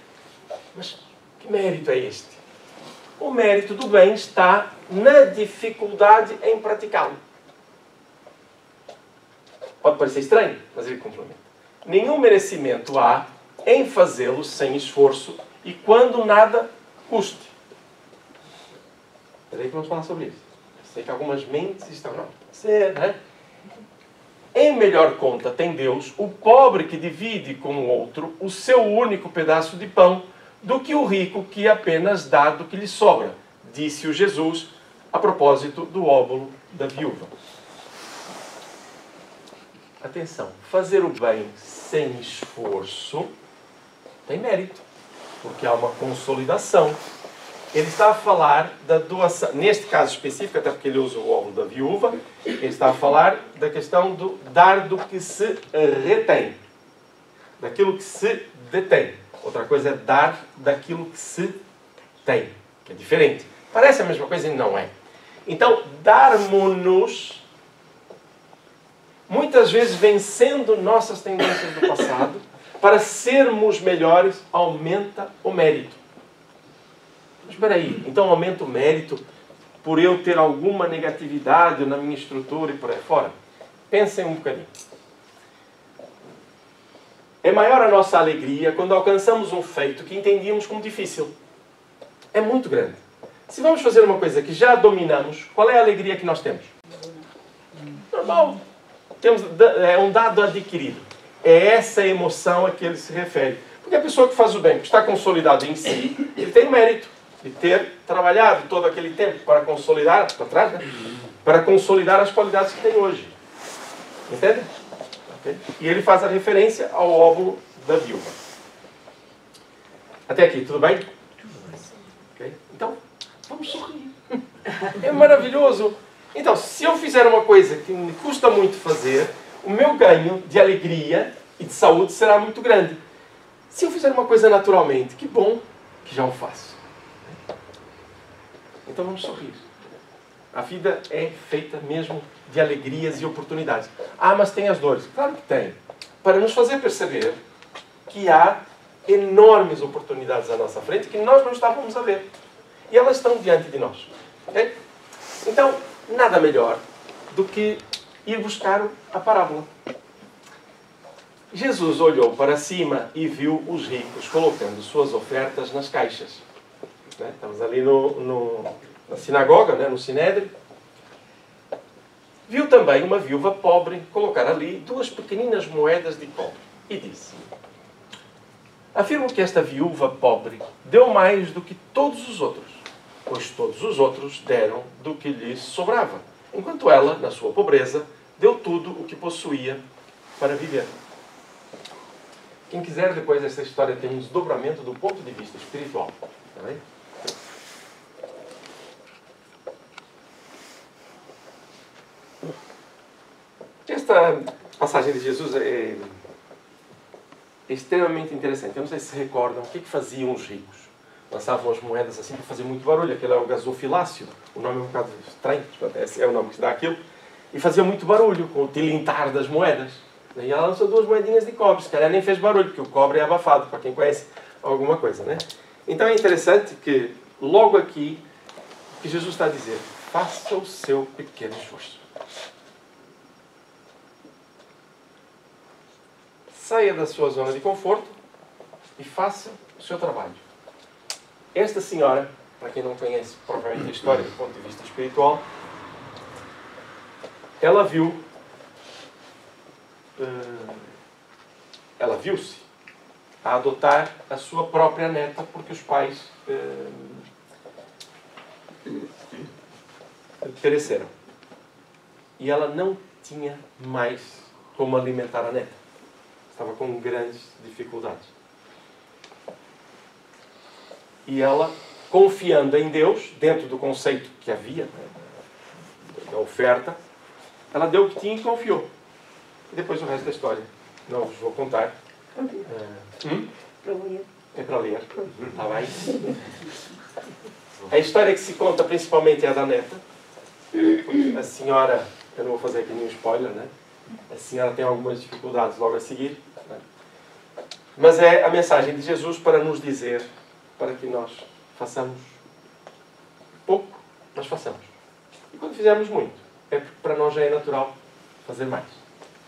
Mas que mérito é este? O mérito do bem está na dificuldade em praticá-lo. Pode parecer estranho, mas ele complementa. Nenhum merecimento há em fazê-lo sem esforço e quando nada custe. Espera aí que vamos falar sobre isso. Sei que algumas mentes estão... Não, né? Em melhor conta tem Deus o pobre que divide com o outro o seu único pedaço de pão do que o rico que apenas dá do que lhe sobra, disse o Jesus a propósito do óbolo da viúva. Atenção, fazer o bem sem esforço tem mérito, porque há uma consolidação. Ele está a falar da doação, neste caso específico, até porque ele usa o óvulo da viúva, ele está a falar da questão do dar do que se retém, daquilo que se detém. Outra coisa é dar daquilo que se tem, que é diferente. Parece a mesma coisa e não é. Então, darmos-nos, muitas vezes vencendo nossas tendências do passado, para sermos melhores, aumenta o mérito. Mas espera aí, então aumenta o mérito por eu ter alguma negatividade na minha estrutura e por aí fora? Pensem um bocadinho. É maior a nossa alegria quando alcançamos um feito que entendíamos como difícil. É muito grande. Se vamos fazer uma coisa que já dominamos, qual é a alegria que nós temos? Normal. É um dado adquirido. É essa emoção a que ele se refere. Porque a pessoa que faz o bem, que está consolidado em si, ele tem o mérito de ter trabalhado todo aquele tempo para consolidar, para trás, né? Para consolidar as qualidades que tem hoje. Entende? Okay? E ele faz a referência ao óvulo da viúva. Até aqui, tudo bem? Okay? Então, vamos sorrir. É maravilhoso. Então, se eu fizer uma coisa que me custa muito fazer, o meu ganho de alegria e de saúde será muito grande. Se eu fizer uma coisa naturalmente, que bom que já o faço. Então vamos sorrir. A vida é feita mesmo de alegrias e oportunidades. Ah, mas tem as dores. Claro que tem. Para nos fazer perceber que há enormes oportunidades à nossa frente que nós não estávamos a ver. E elas estão diante de nós. Okay? Então, nada melhor do que ir buscar a parábola. Jesus olhou para cima e viu os ricos colocando suas ofertas nas caixas. Estamos ali na sinagoga, no Sinédrio. Viu também uma viúva pobre colocar ali 2 pequeninas moedas de cobre. E disse: afirmo que esta viúva pobre deu mais do que todos os outros, pois todos os outros deram do que lhes sobrava, enquanto ela, na sua pobreza, deu tudo o que possuía para viver. Quem quiser, depois essa história tem um desdobramento do ponto de vista espiritual. Tá bem? Esta passagem de Jesus é extremamente interessante. Eu não sei se se recordam o que faziam os ricos. Lançavam as moedas assim para fazer muito barulho. Aquele é o gasofilácio. O nome é um bocado estranho, esse é o nome que se dá àquilo. E fazia muito barulho com o tilintar das moedas. E ela lançou 2 moedinhas de cobre. Se calhar nem fez barulho, porque o cobre é abafado, para quem conhece alguma coisa, né? Então é interessante que, logo aqui, que Jesus está a dizer: faça o seu pequeno esforço. Saia da sua zona de conforto e faça o seu trabalho. Esta senhora, para quem não conhece propriamente a história do ponto de vista espiritual, ela viu-se a adotar a sua própria neta porque os pais pereceram. E ela não tinha mais como alimentar a neta. Estava com grandes dificuldades. E ela, confiando em Deus, dentro do conceito que havia, da oferta, ela deu o que tinha e confiou. E depois o resto da história. Não vos vou contar. É para ler. Está bem? A história que se conta principalmente é a da neta. A senhora, eu não vou fazer aqui nenhum spoiler, né? A senhora tem algumas dificuldades logo a seguir. Né? Mas é a mensagem de Jesus para nos dizer, para que nós façamos pouco, nós façamos. E quando fizermos muito, é porque para nós já é natural fazer mais.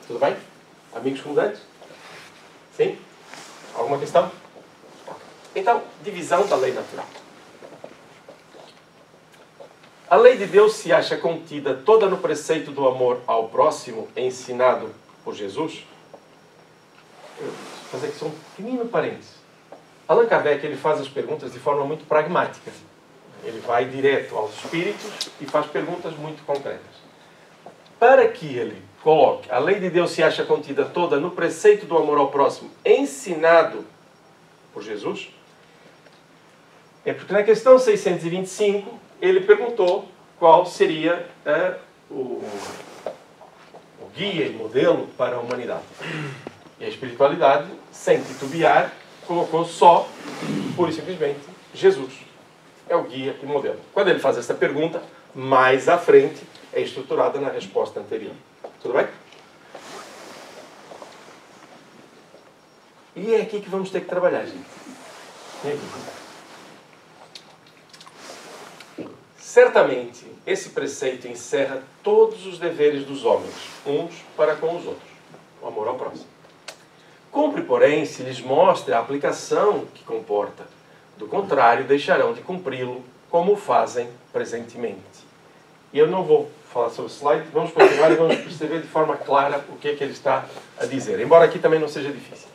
Tudo bem? Amigos comudantes? Sim? Alguma questão? Então, divisão da lei natural. A lei de Deus se acha contida toda no preceito do amor ao próximo ensinado por Jesus. Vou fazer aqui só um pequenino parênteses. Allan Kardec ele faz as perguntas de forma muito pragmática. Ele vai direto aos espíritos e faz perguntas muito concretas. Para que ele coloque a lei de Deus se acha contida toda no preceito do amor ao próximo ensinado por Jesus, É porque na questão 625 ele perguntou qual seria o guia e modelo para a humanidade. E a espiritualidade, sem titubear, colocou só, pura e simplesmente, Jesus. É o guia e modelo. Quando ele faz essa pergunta, mais à frente é estruturada na resposta anterior. Tudo bem? E é aqui que vamos ter que trabalhar, gente. É aqui. Certamente, esse preceito encerra todos os deveres dos homens, uns para com os outros. O amor ao próximo. Cumpre, porém, se lhes mostra a aplicação que comporta. Do contrário, deixarão de cumpri-lo, como o fazem presentemente. E eu não vou falar sobre o slide, vamos continuar e vamos perceber de forma clara o que é que ele está a dizer. Embora aqui também não seja difícil.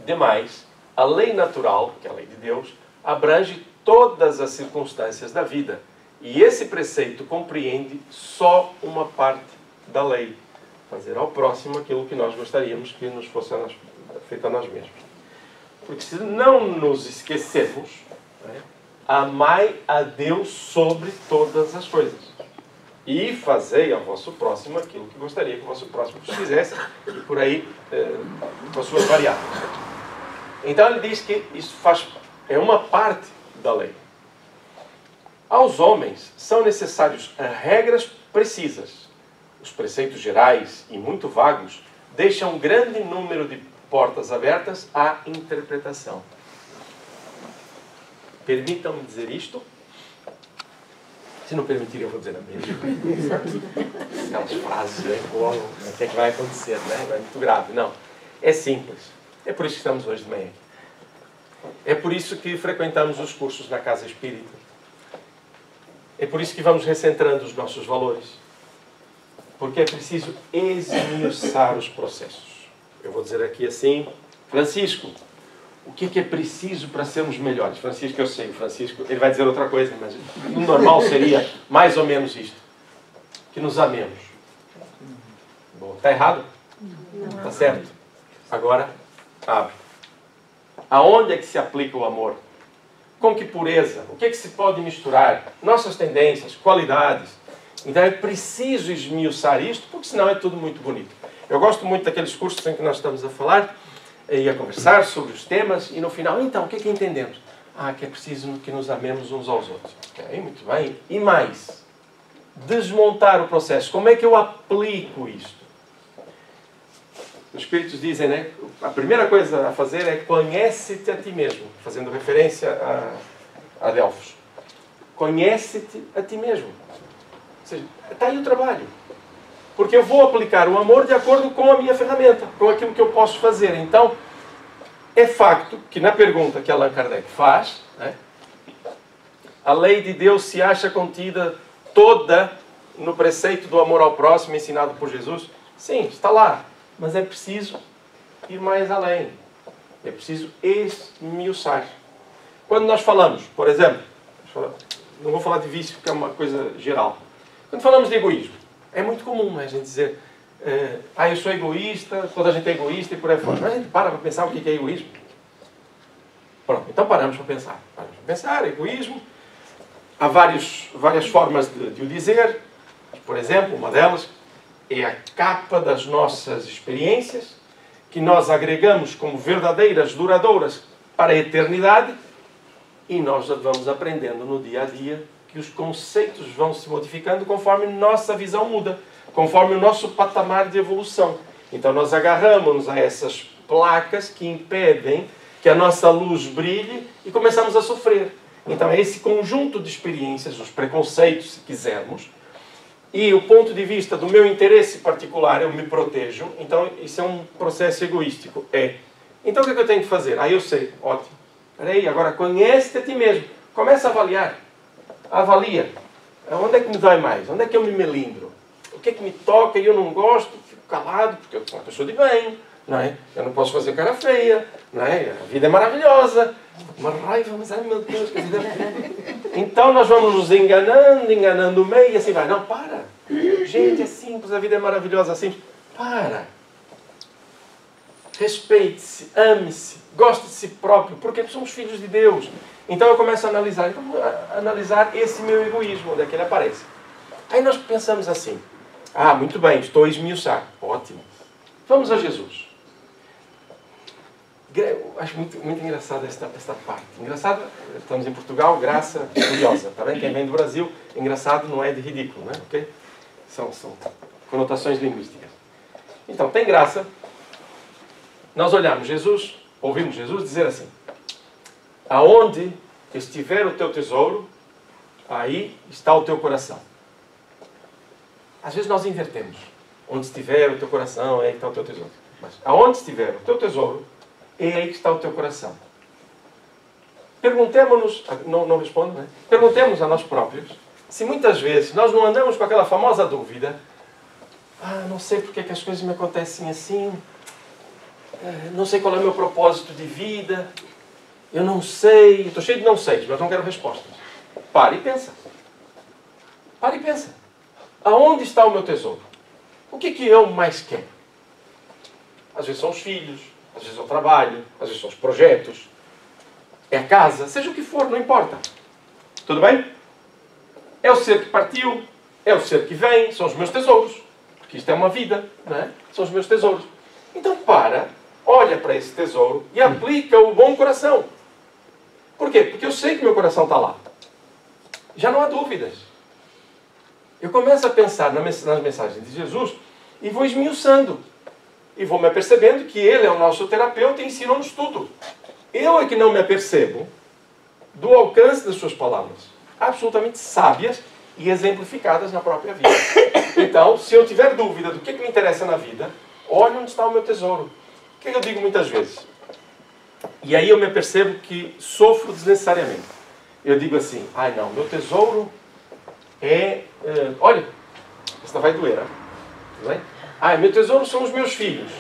Demais, a lei natural, que é a lei de Deus, abrange todas as circunstâncias da vida. E esse preceito compreende só uma parte da lei. Fazer ao próximo aquilo que nós gostaríamos que nos fosse feito a nós mesmos. Porque se não nos esquecermos, amai a Deus sobre todas as coisas. E fazei ao vosso próximo aquilo que gostaria que o vosso próximo vos fizesse. E por aí, com as suas variáveis. Então ele diz que isso é uma parte da lei. Aos homens são necessárias regras precisas. Os preceitos gerais e muito vagos deixam um grande número de portas abertas à interpretação. Permitam-me dizer isto. Se não permitirem, eu vou dizer a mesma. Aquelas frases, o que é que vai acontecer, né? É muito grave. Não. É simples. É por isso que estamos hoje de manhã. É por isso que frequentamos os cursos na Casa Espírita. É por isso que vamos recentrando os nossos valores. Porque é preciso esmiuçar os processos. Eu vou dizer aqui assim, Francisco, o que é preciso para sermos melhores? Francisco, eu sei, Francisco, ele vai dizer outra coisa, mas o normal seria mais ou menos isto. Que nos amemos. Bom, está errado? Não. Está certo? Agora, abre. Aonde é que se aplica o amor? Com que pureza? O que é que se pode misturar? Nossas tendências, qualidades. Então é preciso esmiuçar isto, porque senão é tudo muito bonito. Eu gosto muito daqueles cursos em que nós estamos a falar e a conversar sobre os temas e no final, então, o que é que entendemos? Que é preciso que nos amemos uns aos outros. Ok, muito bem. E mais? Desmontar o processo. Como é que eu aplico isto? Os Espíritos dizem, né? A primeira coisa a fazer é conhece-te a ti mesmo, fazendo referência a Delfos. Conhece-te a ti mesmo. Ou seja, está aí o trabalho. Porque eu vou aplicar o amor de acordo com a minha ferramenta, com aquilo que eu posso fazer. Então, é facto que na pergunta que Allan Kardec faz, né, a lei de Deus se acha contida toda no preceito do amor ao próximo ensinado por Jesus? Sim, está lá. Mas é preciso ir mais além. É preciso esmiuçar. Quando nós falamos, por exemplo, não vou falar de vício, porque é uma coisa geral. Quando falamos de egoísmo, é muito comum a gente dizer eu sou egoísta, toda a gente é egoísta e por aí fora. Mas a gente para pensar o que é egoísmo. Pronto, então paramos para pensar. Paramos para pensar, egoísmo. Há várias formas de o dizer. Por exemplo, uma delas é a capa das nossas experiências, que nós agregamos como verdadeiras, duradouras para a eternidade, e nós vamos aprendendo no dia a dia que os conceitos vão se modificando conforme nossa visão muda, conforme o nosso patamar de evolução. Então nós agarramos-nos a essas placas que impedem que a nossa luz brilhe e começamos a sofrer. Então é esse conjunto de experiências, os preconceitos, se quisermos, e o ponto de vista do meu interesse particular, eu me protejo, então isso é um processo egoístico. Então o que eu tenho que fazer? Eu sei, ótimo. Peraí, agora conhece-te a ti mesmo. Começa a avaliar. Avalia. Onde é que me dói mais? Onde é que eu me melindro? O que é que me toca e eu não gosto? Fico calado, porque eu sou uma pessoa de bem. Não é? Eu não posso fazer cara feia. Não é? A vida é maravilhosa. Uma raiva, mas ai meu Deus, que a vida é... Então nós vamos nos enganando o meio e assim vai. Não, para. Gente, é simples, a vida é maravilhosa assim. Para. respeite-se, ame-se, goste de si próprio, porque somos filhos de Deus. Então eu começo a analisar esse meu egoísmo, onde é que ele aparece. Aí nós pensamos assim, muito bem, estou a esmiuçar. Ótimo. Vamos a Jesus. Eu acho muito engraçada esta parte. Engraçado, estamos em Portugal, graça curiosa. Tá bem? Quem vem do Brasil, engraçado não é de ridículo, né? Okay? São conotações linguísticas. Então, tem graça nós olharmos Jesus, ouvimos Jesus dizer assim: aonde estiver o teu tesouro, aí está o teu coração. Às vezes nós invertemos. Onde estiver o teu coração, é aí que está o teu tesouro. Mas aonde estiver o teu tesouro, é aí que está o teu coração. Perguntemos-nos, não respondo, né? Perguntemos a nós próprios se muitas vezes nós não andamos com aquela famosa dúvida: não sei porque é que as coisas me acontecem assim, não sei qual é o meu propósito de vida, eu não sei, estou cheio de não sei, mas não quero respostas. Pare e pensa. Pare e pensa. Aonde está o meu tesouro? O que eu mais quero? Às vezes são os filhos, às vezes é o trabalho, às vezes são os projetos, é a casa, seja o que for, não importa. Tudo bem? É o ser que partiu, é o ser que vem, são os meus tesouros. Porque isto é uma vida, não é? São os meus tesouros. Então olha para esse tesouro e aplica o bom coração. Por quê? Porque eu sei que meu coração está lá. Já não há dúvidas. Eu começo a pensar nas mensagens de Jesus e vou esmiuçando. E vou me apercebendo que Ele é o nosso terapeuta e ensina-nos tudo. Eu é que não me apercebo do alcance das suas palavras, absolutamente sábias e exemplificadas na própria vida. Então, se eu tiver dúvida do que me interessa na vida, olha onde está o meu tesouro. O que eu digo muitas vezes? E aí eu me apercebo que sofro desnecessariamente. Eu digo assim: não, meu tesouro é... olha, esta vai doer, hein? Tudo bem? Meu tesouro são os meus filhos.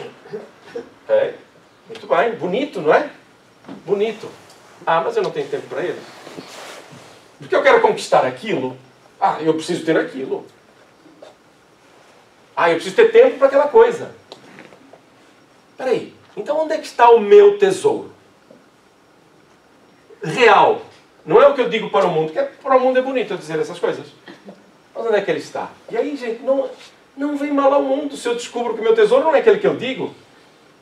Muito bem, bonito, não é? Bonito. Mas eu não tenho tempo para eles. Porque eu quero conquistar aquilo. Eu preciso ter aquilo. Eu preciso ter tempo para aquela coisa. Espera aí. Então onde é que está o meu tesouro? Real. Não é o que eu digo para o mundo, porque para o mundo é bonito eu dizer essas coisas. Mas onde é que ele está? E aí, gente, não vem mal ao mundo se eu descubro que o meu tesouro não é aquele que eu digo.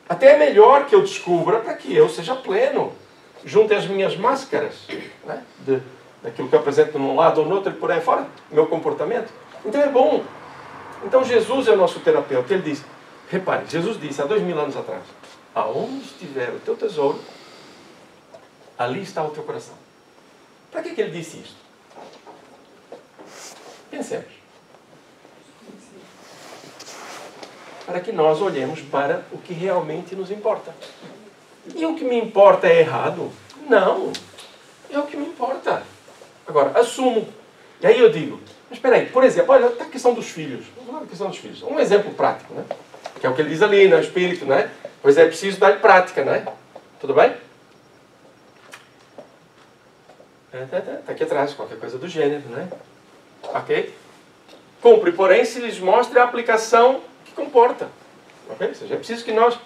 Até é melhor que eu descubra para que eu seja pleno. Junto às minhas máscaras, né? Daquilo que eu apresento num lado ou no outro e por aí fora, meu comportamento. Então é bom. Então Jesus é o nosso terapeuta. Ele diz, repare, Jesus disse há 2000 anos atrás: aonde estiver o teu tesouro, ali está o teu coração. Para que ele disse isto? Pensemos. Para que nós olhemos para o que realmente nos importa. E o que me importa é errado? Não. É o que me importa. Agora, assumo. E aí eu digo, mas espera aí, por exemplo, olha, a questão dos filhos. Vamos falar da questão dos filhos. Um exemplo prático, né? Que é o que ele diz ali, no Espírito, né? Pois é preciso dar-lhe prática, né? Tudo bem? Está aqui atrás, qualquer coisa do gênero, né? Ok? Cumpre, porém, se lhes mostre a aplicação que comporta. Ok? Ou seja, é preciso que nós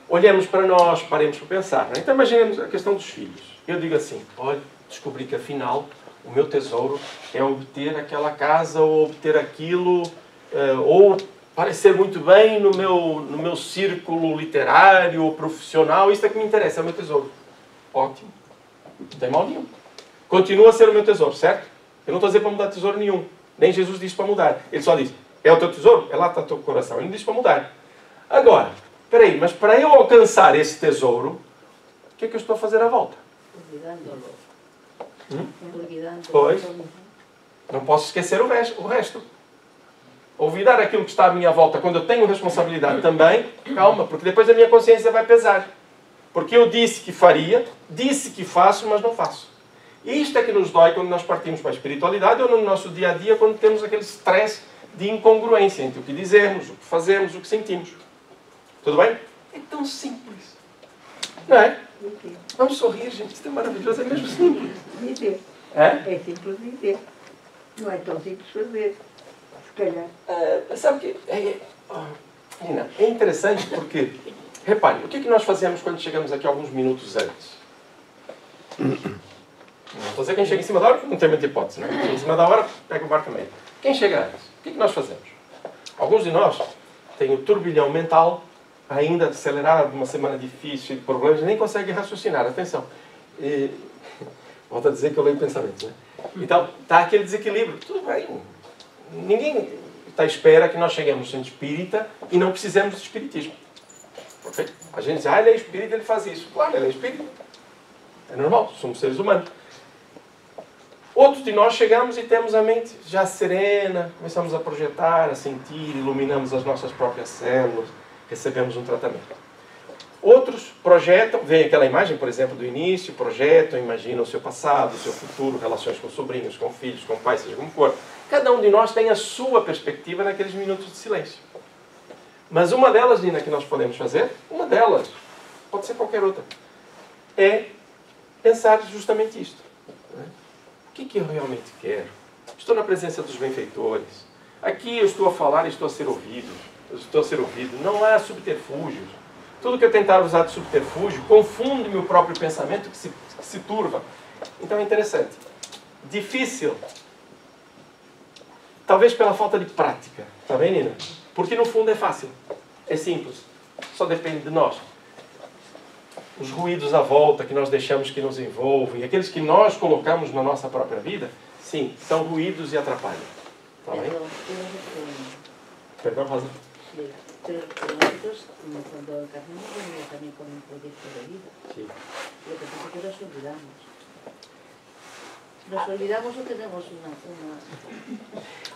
olhemos para nós, paremos para pensar. Né? Então imaginemos a questão dos filhos. Eu digo assim, olha, descobri que afinal o meu tesouro é obter aquela casa, ou obter aquilo, ou parecer muito bem no meu círculo literário ou profissional. Isso é que me interessa, é o meu tesouro. Ótimo. Não tem mal nenhum. Continua a ser o meu tesouro, certo? Eu não estou a dizer para mudar tesouro nenhum. Nem Jesus disse para mudar. Ele só disse, é o teu tesouro? É lá que está o teu coração. Ele não disse para mudar. Agora, espera aí, mas para eu alcançar esse tesouro, o que é que eu estou a fazer à volta? Pois. Não posso esquecer o resto. Olvidar aquilo que está à minha volta quando eu tenho responsabilidade também, calma, porque depois a minha consciência vai pesar. Porque eu disse que faria, disse que faço, mas não faço. E isto é que nos dói quando nós partimos para a espiritualidade ou no nosso dia a dia, quando temos aquele stress de incongruência entre o que dizemos, o que fazemos, o que sentimos. Tudo bem? É tão simples. Não é? Vamos sorrir, gente. Isto é maravilhoso. É mesmo simples. Dizer. É? É simples dizer. Não é tão simples fazer. Se calhar. Sabe que... Nina, é interessante porque Repare, o que é que nós fazemos quando chegamos aqui alguns minutos antes? Não estou a dizer quem chega em cima da hora, porque não tem muita hipótese, não é? Quem chega em cima da hora, pega o barco a meio. Quem chega antes? O que é que nós fazemos? Alguns de nós têm o turbilhão mental ainda acelerado, uma semana difícil, de problemas, nem conseguem raciocinar. Atenção. Volto a dizer que eu leio pensamentos, né? Então, está aquele desequilíbrio. Tudo bem. Ninguém está à espera que nós cheguemos no centro espírita e não precisemos de espiritismo. Okay? A gente diz, ele é espírita, ele faz isso. Claro, ele é espírita. É normal, somos seres humanos. Outros de nós chegamos e temos a mente já serena, começamos a projetar, a sentir, iluminamos as nossas próprias células, recebemos um tratamento. Outros projetam, veem aquela imagem, por exemplo, do início, projetam, imaginam o seu passado, o seu futuro, relações com sobrinhos, com filhos, com pais, seja como for. Cada um de nós tem a sua perspectiva naqueles minutos de silêncio. Mas uma delas, Nina, que nós podemos fazer, uma delas, pode ser qualquer outra, é pensar justamente isto. O que eu realmente quero? Estou na presença dos benfeitores. Aqui eu estou a falar e estou a ser ouvido. Eu estou a ser ouvido. Não há subterfúgios. Tudo que eu tentar usar de subterfúgio confunde meu próprio pensamento que se turva. Então é interessante. Difícil. Talvez pela falta de prática. Está bem, Nina? Porque no fundo é fácil. É simples. Só depende de nós. Os ruídos à volta que nós deixamos que nos envolvem, aqueles que nós colocamos na nossa própria vida, sim, são ruídos e atrapalham. Está bem? Perdão, Rosa. Pero nosotros, cuando encarnamos, venimos también con un proyecto de vida. Sí. Lo que pasa es que nos olvidamos. Nos olvidamos o tenemos uma...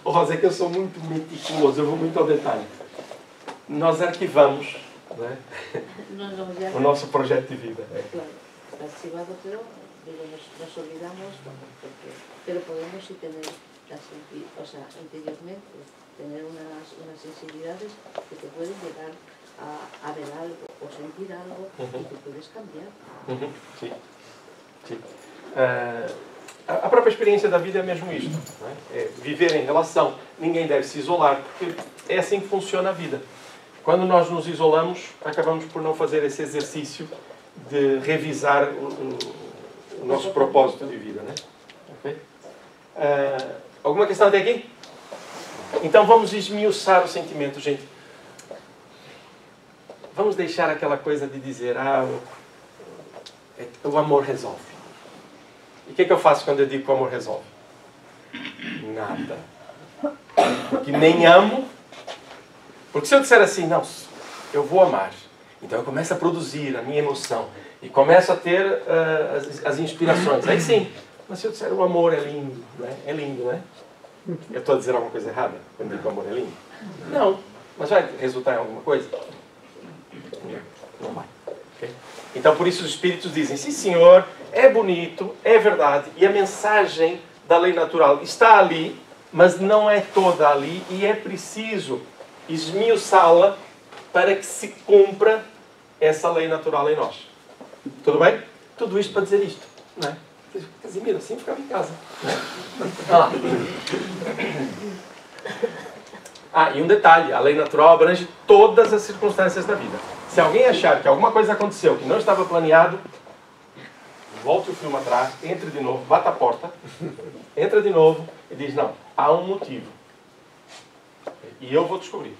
Ô, Rosa, é que eu sou muito meticuloso, eu vou muito ao detalhe. Nós arquivamos, né, o nosso projeto de vida. Claro, está archivado, pero digo, nos olvidamos, pero podemos sí tener, o sea, interiormente, tener unas sensibilidades que te pueden llegar a ver algo o sentir algo y que puedes cambiar. Sim. Sim. A própria experiência da vida é mesmo isto. Não é? É viver em relação. Ninguém deve se isolar, porque é assim que funciona a vida. Quando nós nos isolamos, acabamos por não fazer esse exercício de revisar o nosso propósito de vida. Né? Okay? Alguma questão até aqui? Então vamos esmiuçar o sentimento, gente. Vamos deixar aquela coisa de dizer, o amor resolve. E o que eu faço quando eu digo que o amor resolve? Nada. Porque nem amo. Porque se eu disser assim, não, eu vou amar. Então eu começo a produzir a minha emoção. E começo a ter as inspirações. Aí sim. Mas se eu disser o amor é lindo, né? É lindo, né? Eu estou a dizer alguma coisa errada quando digo que o amor é lindo? Não. Mas vai resultar em alguma coisa? Não vai. Okay? Então, por isso os espíritos dizem, sim senhor, é bonito, é verdade, e a mensagem da lei natural está ali, mas não é toda ali, e é preciso esmiuçá-la para que se cumpra essa lei natural em nós. Tudo bem? Tudo isto para dizer isto, não é? Casimiro, assim ficava em casa. E um detalhe, a lei natural abrange todas as circunstâncias da vida. Se alguém achar que alguma coisa aconteceu que não estava planeado, volte o filme atrás, entre de novo, bata a porta, entra de novo e diz, não, há um motivo. E eu vou descobrir,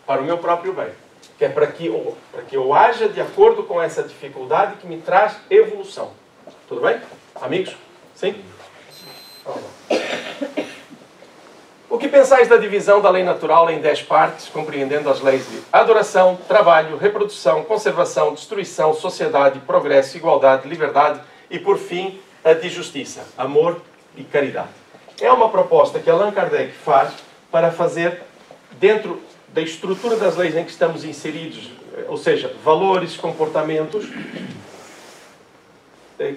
para o meu próprio bem. Que é para que eu haja de acordo com essa dificuldade que me traz evolução. Tudo bem? Amigos? Sim? Vamos lá. O que pensais da divisão da lei natural em 10 partes, compreendendo as leis de adoração, trabalho, reprodução, conservação, destruição, sociedade, progresso, igualdade, liberdade e, por fim, a de justiça, amor e caridade? É uma proposta que Allan Kardec faz para fazer, dentro da estrutura das leis em que estamos inseridos, ou seja, valores, comportamentos,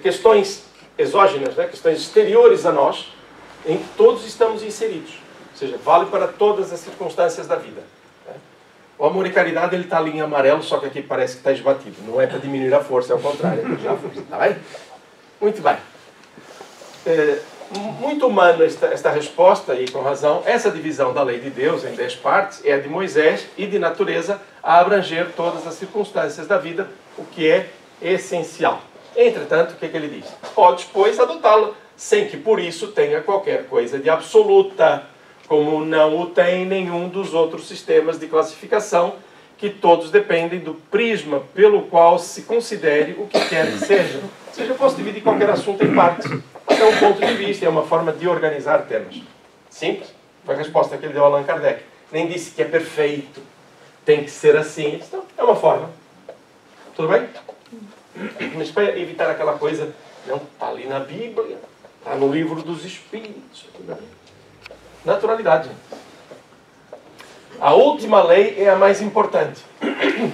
questões exógenas, né? Questões exteriores a nós, em que todos estamos inseridos. Ou seja, vale para todas as circunstâncias da vida. O amor e caridade, ele está ali em amarelo, só que aqui parece que está esbatido. Não é para diminuir a força, é o contrário. É para a força. Está bem? Muito bem. muito humano esta resposta, e com razão. Essa divisão da lei de Deus em 10 partes é a de Moisés e de natureza a abranger todas as circunstâncias da vida, o que é essencial. Entretanto, o que é que ele diz? Podes, pois, adotá-la, sem que por isso tenha qualquer coisa de absoluta, como não o tem nenhum dos outros sistemas de classificação, que todos dependem do prisma pelo qual se considere o que quer que seja. Ou seja, eu posso dividir qualquer assunto em partes. É um ponto de vista, é uma forma de organizar temas. Simples. Foi a resposta que ele deu a Allan Kardec. Nem disse que é perfeito, tem que ser assim. Então, é uma forma. Tudo bem? Mas para evitar aquela coisa, não, está ali na Bíblia, está no livro dos Espíritos. Naturalidade. A última lei é a mais importante.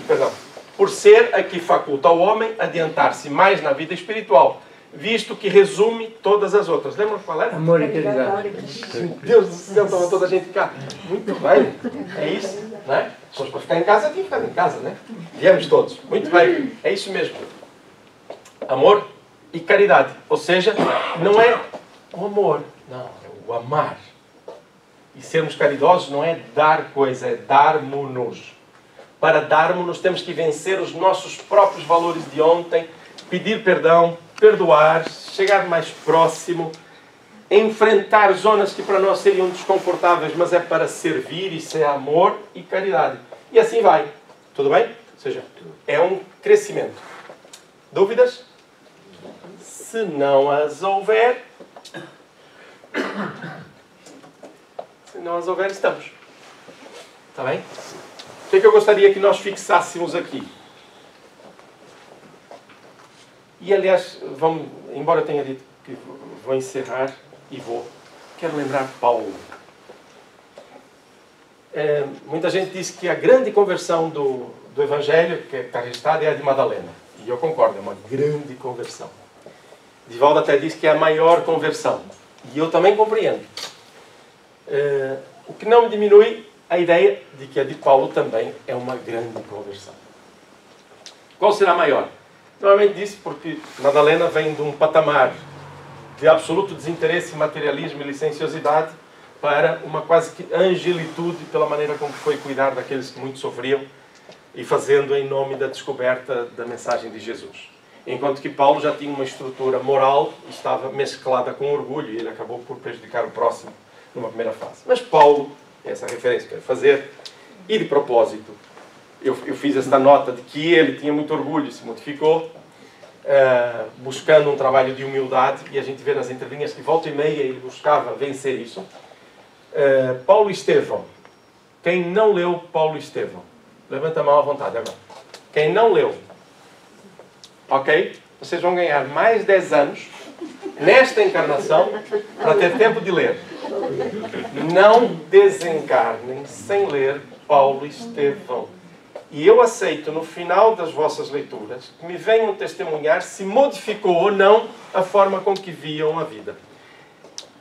Perdão. Por ser a que faculta ao homem adiantar-se mais na vida espiritual, visto que resume todas as outras. Lembra qual era? Amor e caridade. Meu Deus do céu, estava toda a gente cá. Muito bem. É isso, não é? Se fosse para ficar em casa, tinha que ficar em casa, né? Viemos todos. Muito bem. É isso mesmo. Amor e caridade. Ou seja, não é o amor, não, é o amar. E sermos caridosos não é dar coisa, é darmo-nos. Para darmo-nos temos que vencer os nossos próprios valores de ontem, pedir perdão, perdoar, chegar mais próximo, enfrentar zonas que para nós seriam desconfortáveis, mas é para servir, isso é amor e caridade. E assim vai. Tudo bem? Ou seja, é um crescimento. Dúvidas? Se não as houver... Se não as houver, estamos. Está bem? O que é que eu gostaria que nós fixássemos aqui? E, aliás, vamos, embora eu tenha dito que vou encerrar e quero lembrar Paulo. Muita gente diz que a grande conversão do Evangelho, que está registrada, é a de Madalena. E eu concordo, é uma grande conversão. Divaldo até diz que é a maior conversão. E eu também compreendo. O que não diminui a ideia de que a de Paulo também é uma grande conversão. Qual será a maior? Normalmente diz porque Madalena vem de um patamar de absoluto desinteresse, materialismo e licenciosidade para uma quase que angelitude pela maneira como foi cuidar daqueles que muito sofriam e fazendo em nome da descoberta da mensagem de Jesus. Enquanto que Paulo já tinha uma estrutura moral e estava mesclada com orgulho e ele acabou por prejudicar o próximo numa primeira fase. Mas Paulo, essa referência que eu quero fazer, e de propósito, eu fiz esta nota de que ele tinha muito orgulho e se modificou, buscando um trabalho de humildade, e a gente vê nas entrelinhas que volta e meia ele buscava vencer isso. Paulo Estevão. Quem não leu Paulo Estevão? Levanta a mão à vontade agora. Quem não leu? Ok? Vocês vão ganhar mais 10 anos nesta encarnação para ter tempo de ler. Não desencarnem sem ler Paulo Estevão. E eu aceito, no final das vossas leituras, que me venham testemunhar se modificou ou não a forma com que viam a vida.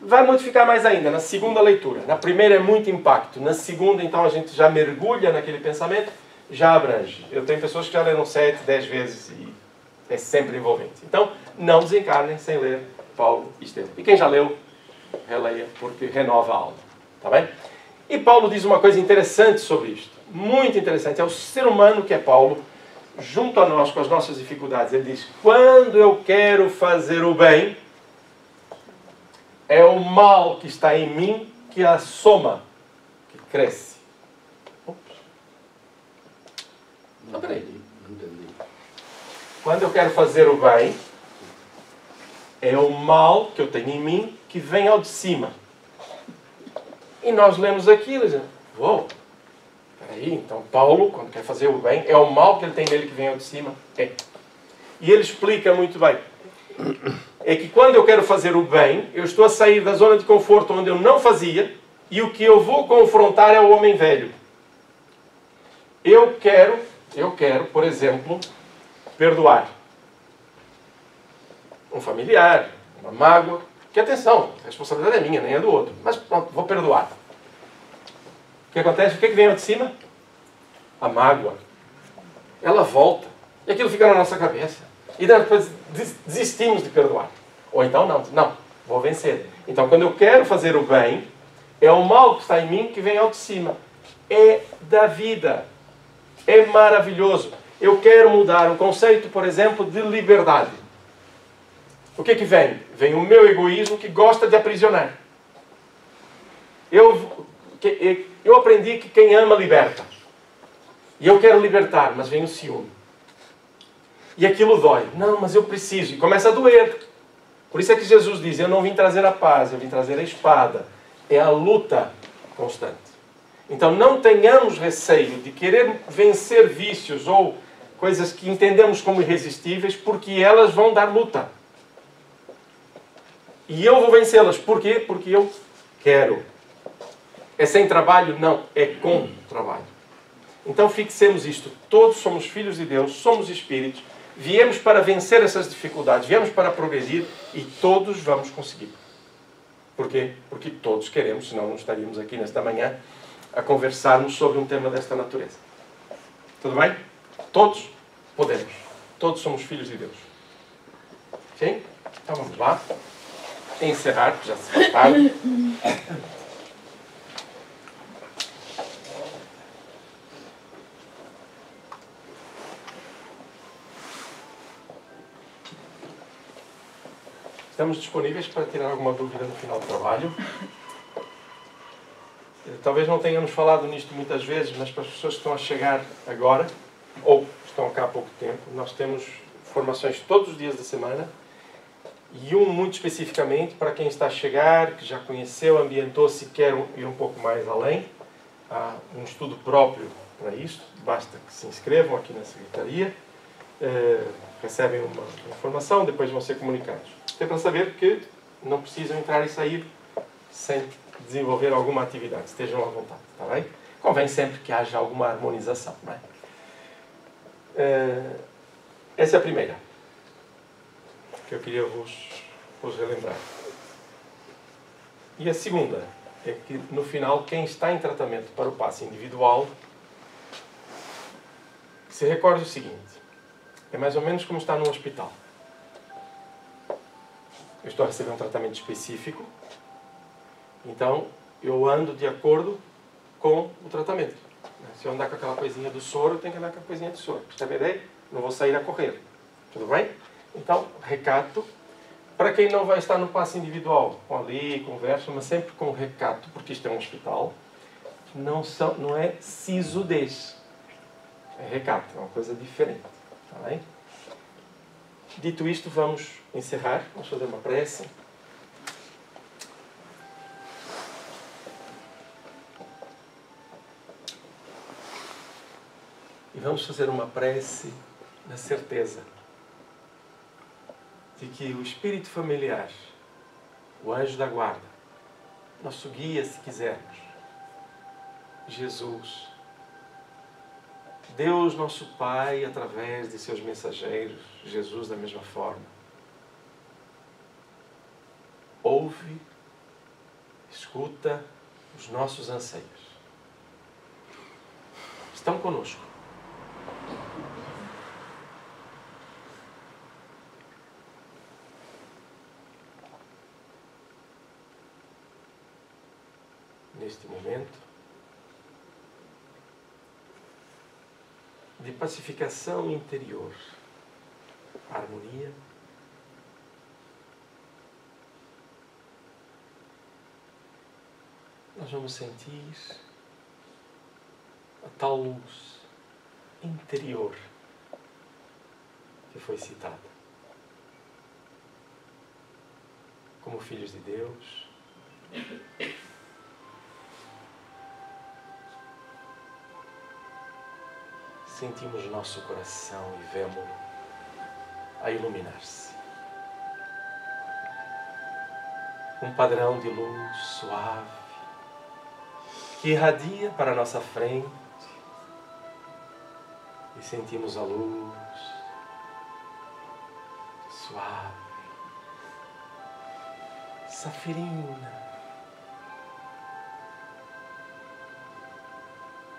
Vai modificar mais ainda na segunda leitura. Na primeira é muito impacto. Na segunda, então, a gente já mergulha naquele pensamento, já abrange. Eu tenho pessoas que já leram 7, 10 vezes e é sempre envolvente. Então, não desencarnem sem ler Paulo Estevão. E quem já leu, releia, porque renova a alma. Tá bem? E Paulo diz uma coisa interessante sobre isto. Muito interessante. É o ser humano que é Paulo, junto a nós, com as nossas dificuldades. Ele diz, quando eu quero fazer o bem, é o mal que está em mim que assoma, que cresce. Ops. Não, peraí. Quando eu quero fazer o bem, é o mal que eu tenho em mim que vem ao de cima. E nós lemos aquilo e dizemos, uou, peraí, então Paulo, quando quer fazer o bem, é o mal que ele tem nele que vem ao de cima? É. E ele explica muito bem. É que quando eu quero fazer o bem, eu estou a sair da zona de conforto onde eu não fazia, e o que eu vou confrontar é o homem velho. Eu quero, por exemplo, perdoar um familiar, uma mágoa, que atenção, a responsabilidade é minha, nem é do outro, mas pronto, vou perdoar. O que acontece? O que vem ao de cima? A mágoa. Ela volta, e aquilo fica na nossa cabeça. E depois desistimos de perdoar. Ou então não, vou vencer. Então, quando eu quero fazer o bem, é o mal que está em mim que vem ao de cima. É da vida. É maravilhoso. Eu quero mudar o conceito, por exemplo, de liberdade. O que vem? Vem o meu egoísmo que gosta de aprisionar. Eu aprendi que quem ama liberta. E eu quero libertar, mas vem o ciúme. E aquilo dói. Não, mas eu preciso. E começa a doer. Por isso é que Jesus diz, eu não vim trazer a paz, eu vim trazer a espada. É a luta constante. Então não tenhamos receio de querer vencer vícios ou coisas que entendemos como irresistíveis, porque elas vão dar luta. E eu vou vencê-las. Por quê? Porque eu quero. É sem trabalho? Não. É com trabalho. Então fixemos isto. Todos somos filhos de Deus, somos espíritos. Viemos para vencer essas dificuldades. Viemos para progredir e todos vamos conseguir. Por quê? Porque todos queremos, senão não estaríamos aqui nesta manhã a conversarmos sobre um tema desta natureza. Tudo bem? Todos podemos. Todos somos filhos de Deus. Sim? Então vamos lá. Encerrar, que já se faz tarde. Estamos disponíveis para tirar alguma dúvida no final do trabalho. Talvez não tenhamos falado nisto muitas vezes, mas para as pessoas que estão a chegar agora, ou estão cá há pouco tempo, nós temos formações todos os dias da semana, e muito especificamente para quem está a chegar, que já conheceu, ambientou-se e quer ir um pouco mais além. Há um estudo próprio para isto, basta que se inscrevam aqui na Secretaria, recebem uma informação, depois vão ser comunicados. É para saber que não precisam entrar e sair sem desenvolver alguma atividade. Estejam à vontade, está bem? Convém sempre que haja alguma harmonização, não é? Essa é a primeira que eu queria vos relembrar. E a segunda é que, no final, quem está em tratamento para o passe individual se recorde o seguinte: é mais ou menos como estar num hospital. Eu estou a receber um tratamento específico, então eu ando de acordo com o tratamento. Se eu andar com aquela coisinha do soro, eu tenho que andar com a coisinha do soro. Percebe a ideia? Não vou sair a correr. Tudo bem? Então, recato. Para quem não vai estar no passe individual, com ali, conversa, mas sempre com recato, porque isto é um hospital, não é sisudez. É recato, é uma coisa diferente. Tá bem? Dito isto, vamos encerrar. Vamos fazer uma prece. E vamos fazer uma prece na certeza de que o espírito familiar, o anjo da guarda, nosso guia, se quisermos, Jesus, Deus nosso Pai, através de seus mensageiros, Jesus da mesma forma, ouve, escuta os nossos anseios. Estão conosco. Neste momento de pacificação interior, harmonia, nós vamos sentir a tal luz interior que foi citada. Como filhos de Deus, sentimos nosso coração e vemos-lo a iluminar-se. Um padrão de luz suave que irradia para a nossa frente e sentimos a luz suave, safirina,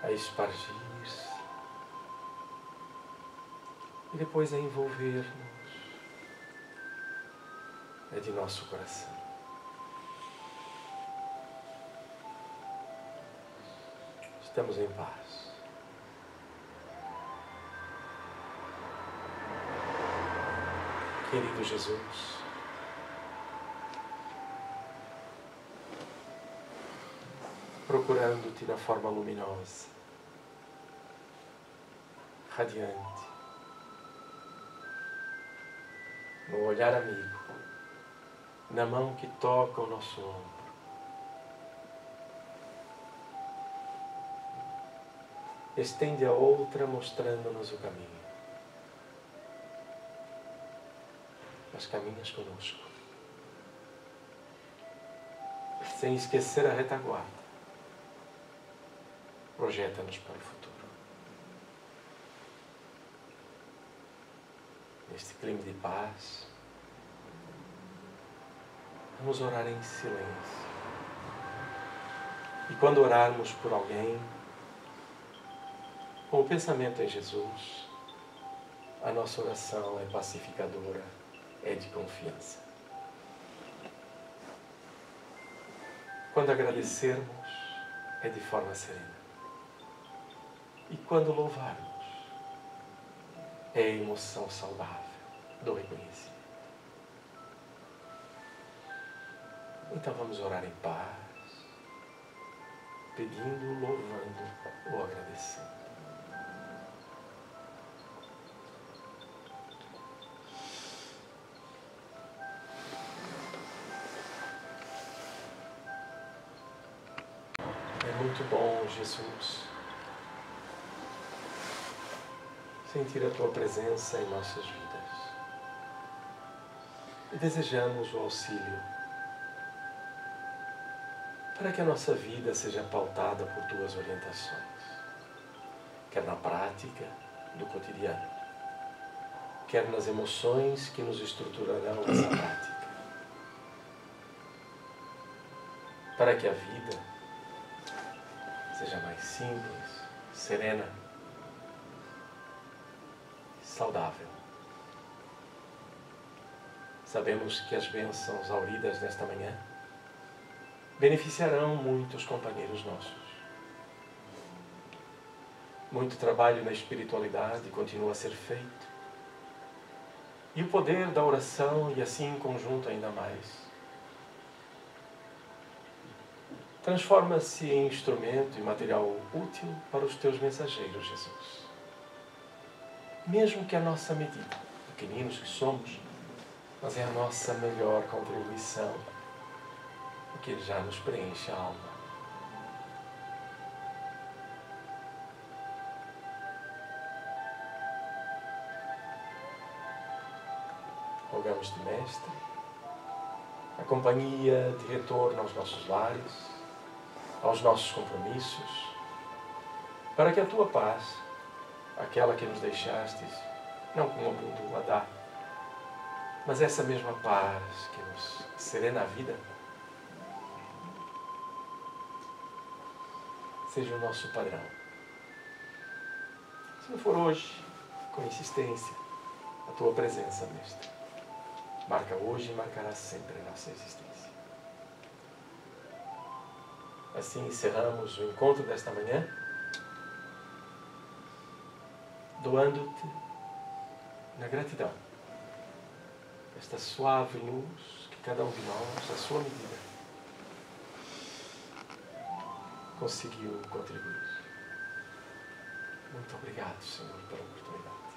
a espargir-se e depois a envolver-nos de nosso coração. Estamos em paz. Querido Jesus, procurando-te na forma luminosa, radiante, no olhar amigo, na mão que toca o nosso ombro, estende a outra mostrando-nos o caminho. Mas caminhas conosco, sem esquecer a retaguarda. Projeta-nos para o futuro. Neste clima de paz, vamos orar em silêncio. E quando orarmos por alguém, com o pensamento em Jesus, a nossa oração é pacificadora, é de confiança. Quando agradecermos, é de forma serena. E quando louvarmos, é a emoção saudável do reconhecimento. Então vamos orar em paz, pedindo, louvando ou agradecendo. É muito bom, Jesus, sentir a Tua presença em nossas vidas. E desejamos o auxílio para que a nossa vida seja pautada por Tuas orientações, quer na prática do cotidiano, quer nas emoções que nos estruturarão essa prática, para que a vida seja mais simples, serena, saudável. Sabemos que as bênçãos auridas nesta manhã beneficiarão muitos companheiros nossos. Muito trabalho na espiritualidade continua a ser feito. E o poder da oração, e assim em conjunto ainda mais, transforma-se em instrumento e material útil para os Teus mensageiros, Jesus. Mesmo que a nossa medida, pequeninos que somos, mas é a nossa melhor contribuição, porque já nos preenche a alma. Rogamos-te, Mestre, a companhia de retorno aos nossos lares, aos nossos compromissos, para que a Tua paz, aquela que nos deixastes, não com abundo a dar, mas essa mesma paz que nos serena a vida, seja o nosso padrão. Se não for hoje, com insistência, a Tua presença, Mestre, marca hoje e marcará sempre a nossa existência. Assim encerramos o encontro desta manhã, doando-te na gratidão esta suave luz que cada um de nós, à sua medida, conseguiu contribuir. Muito obrigado, Senhor, pela oportunidade.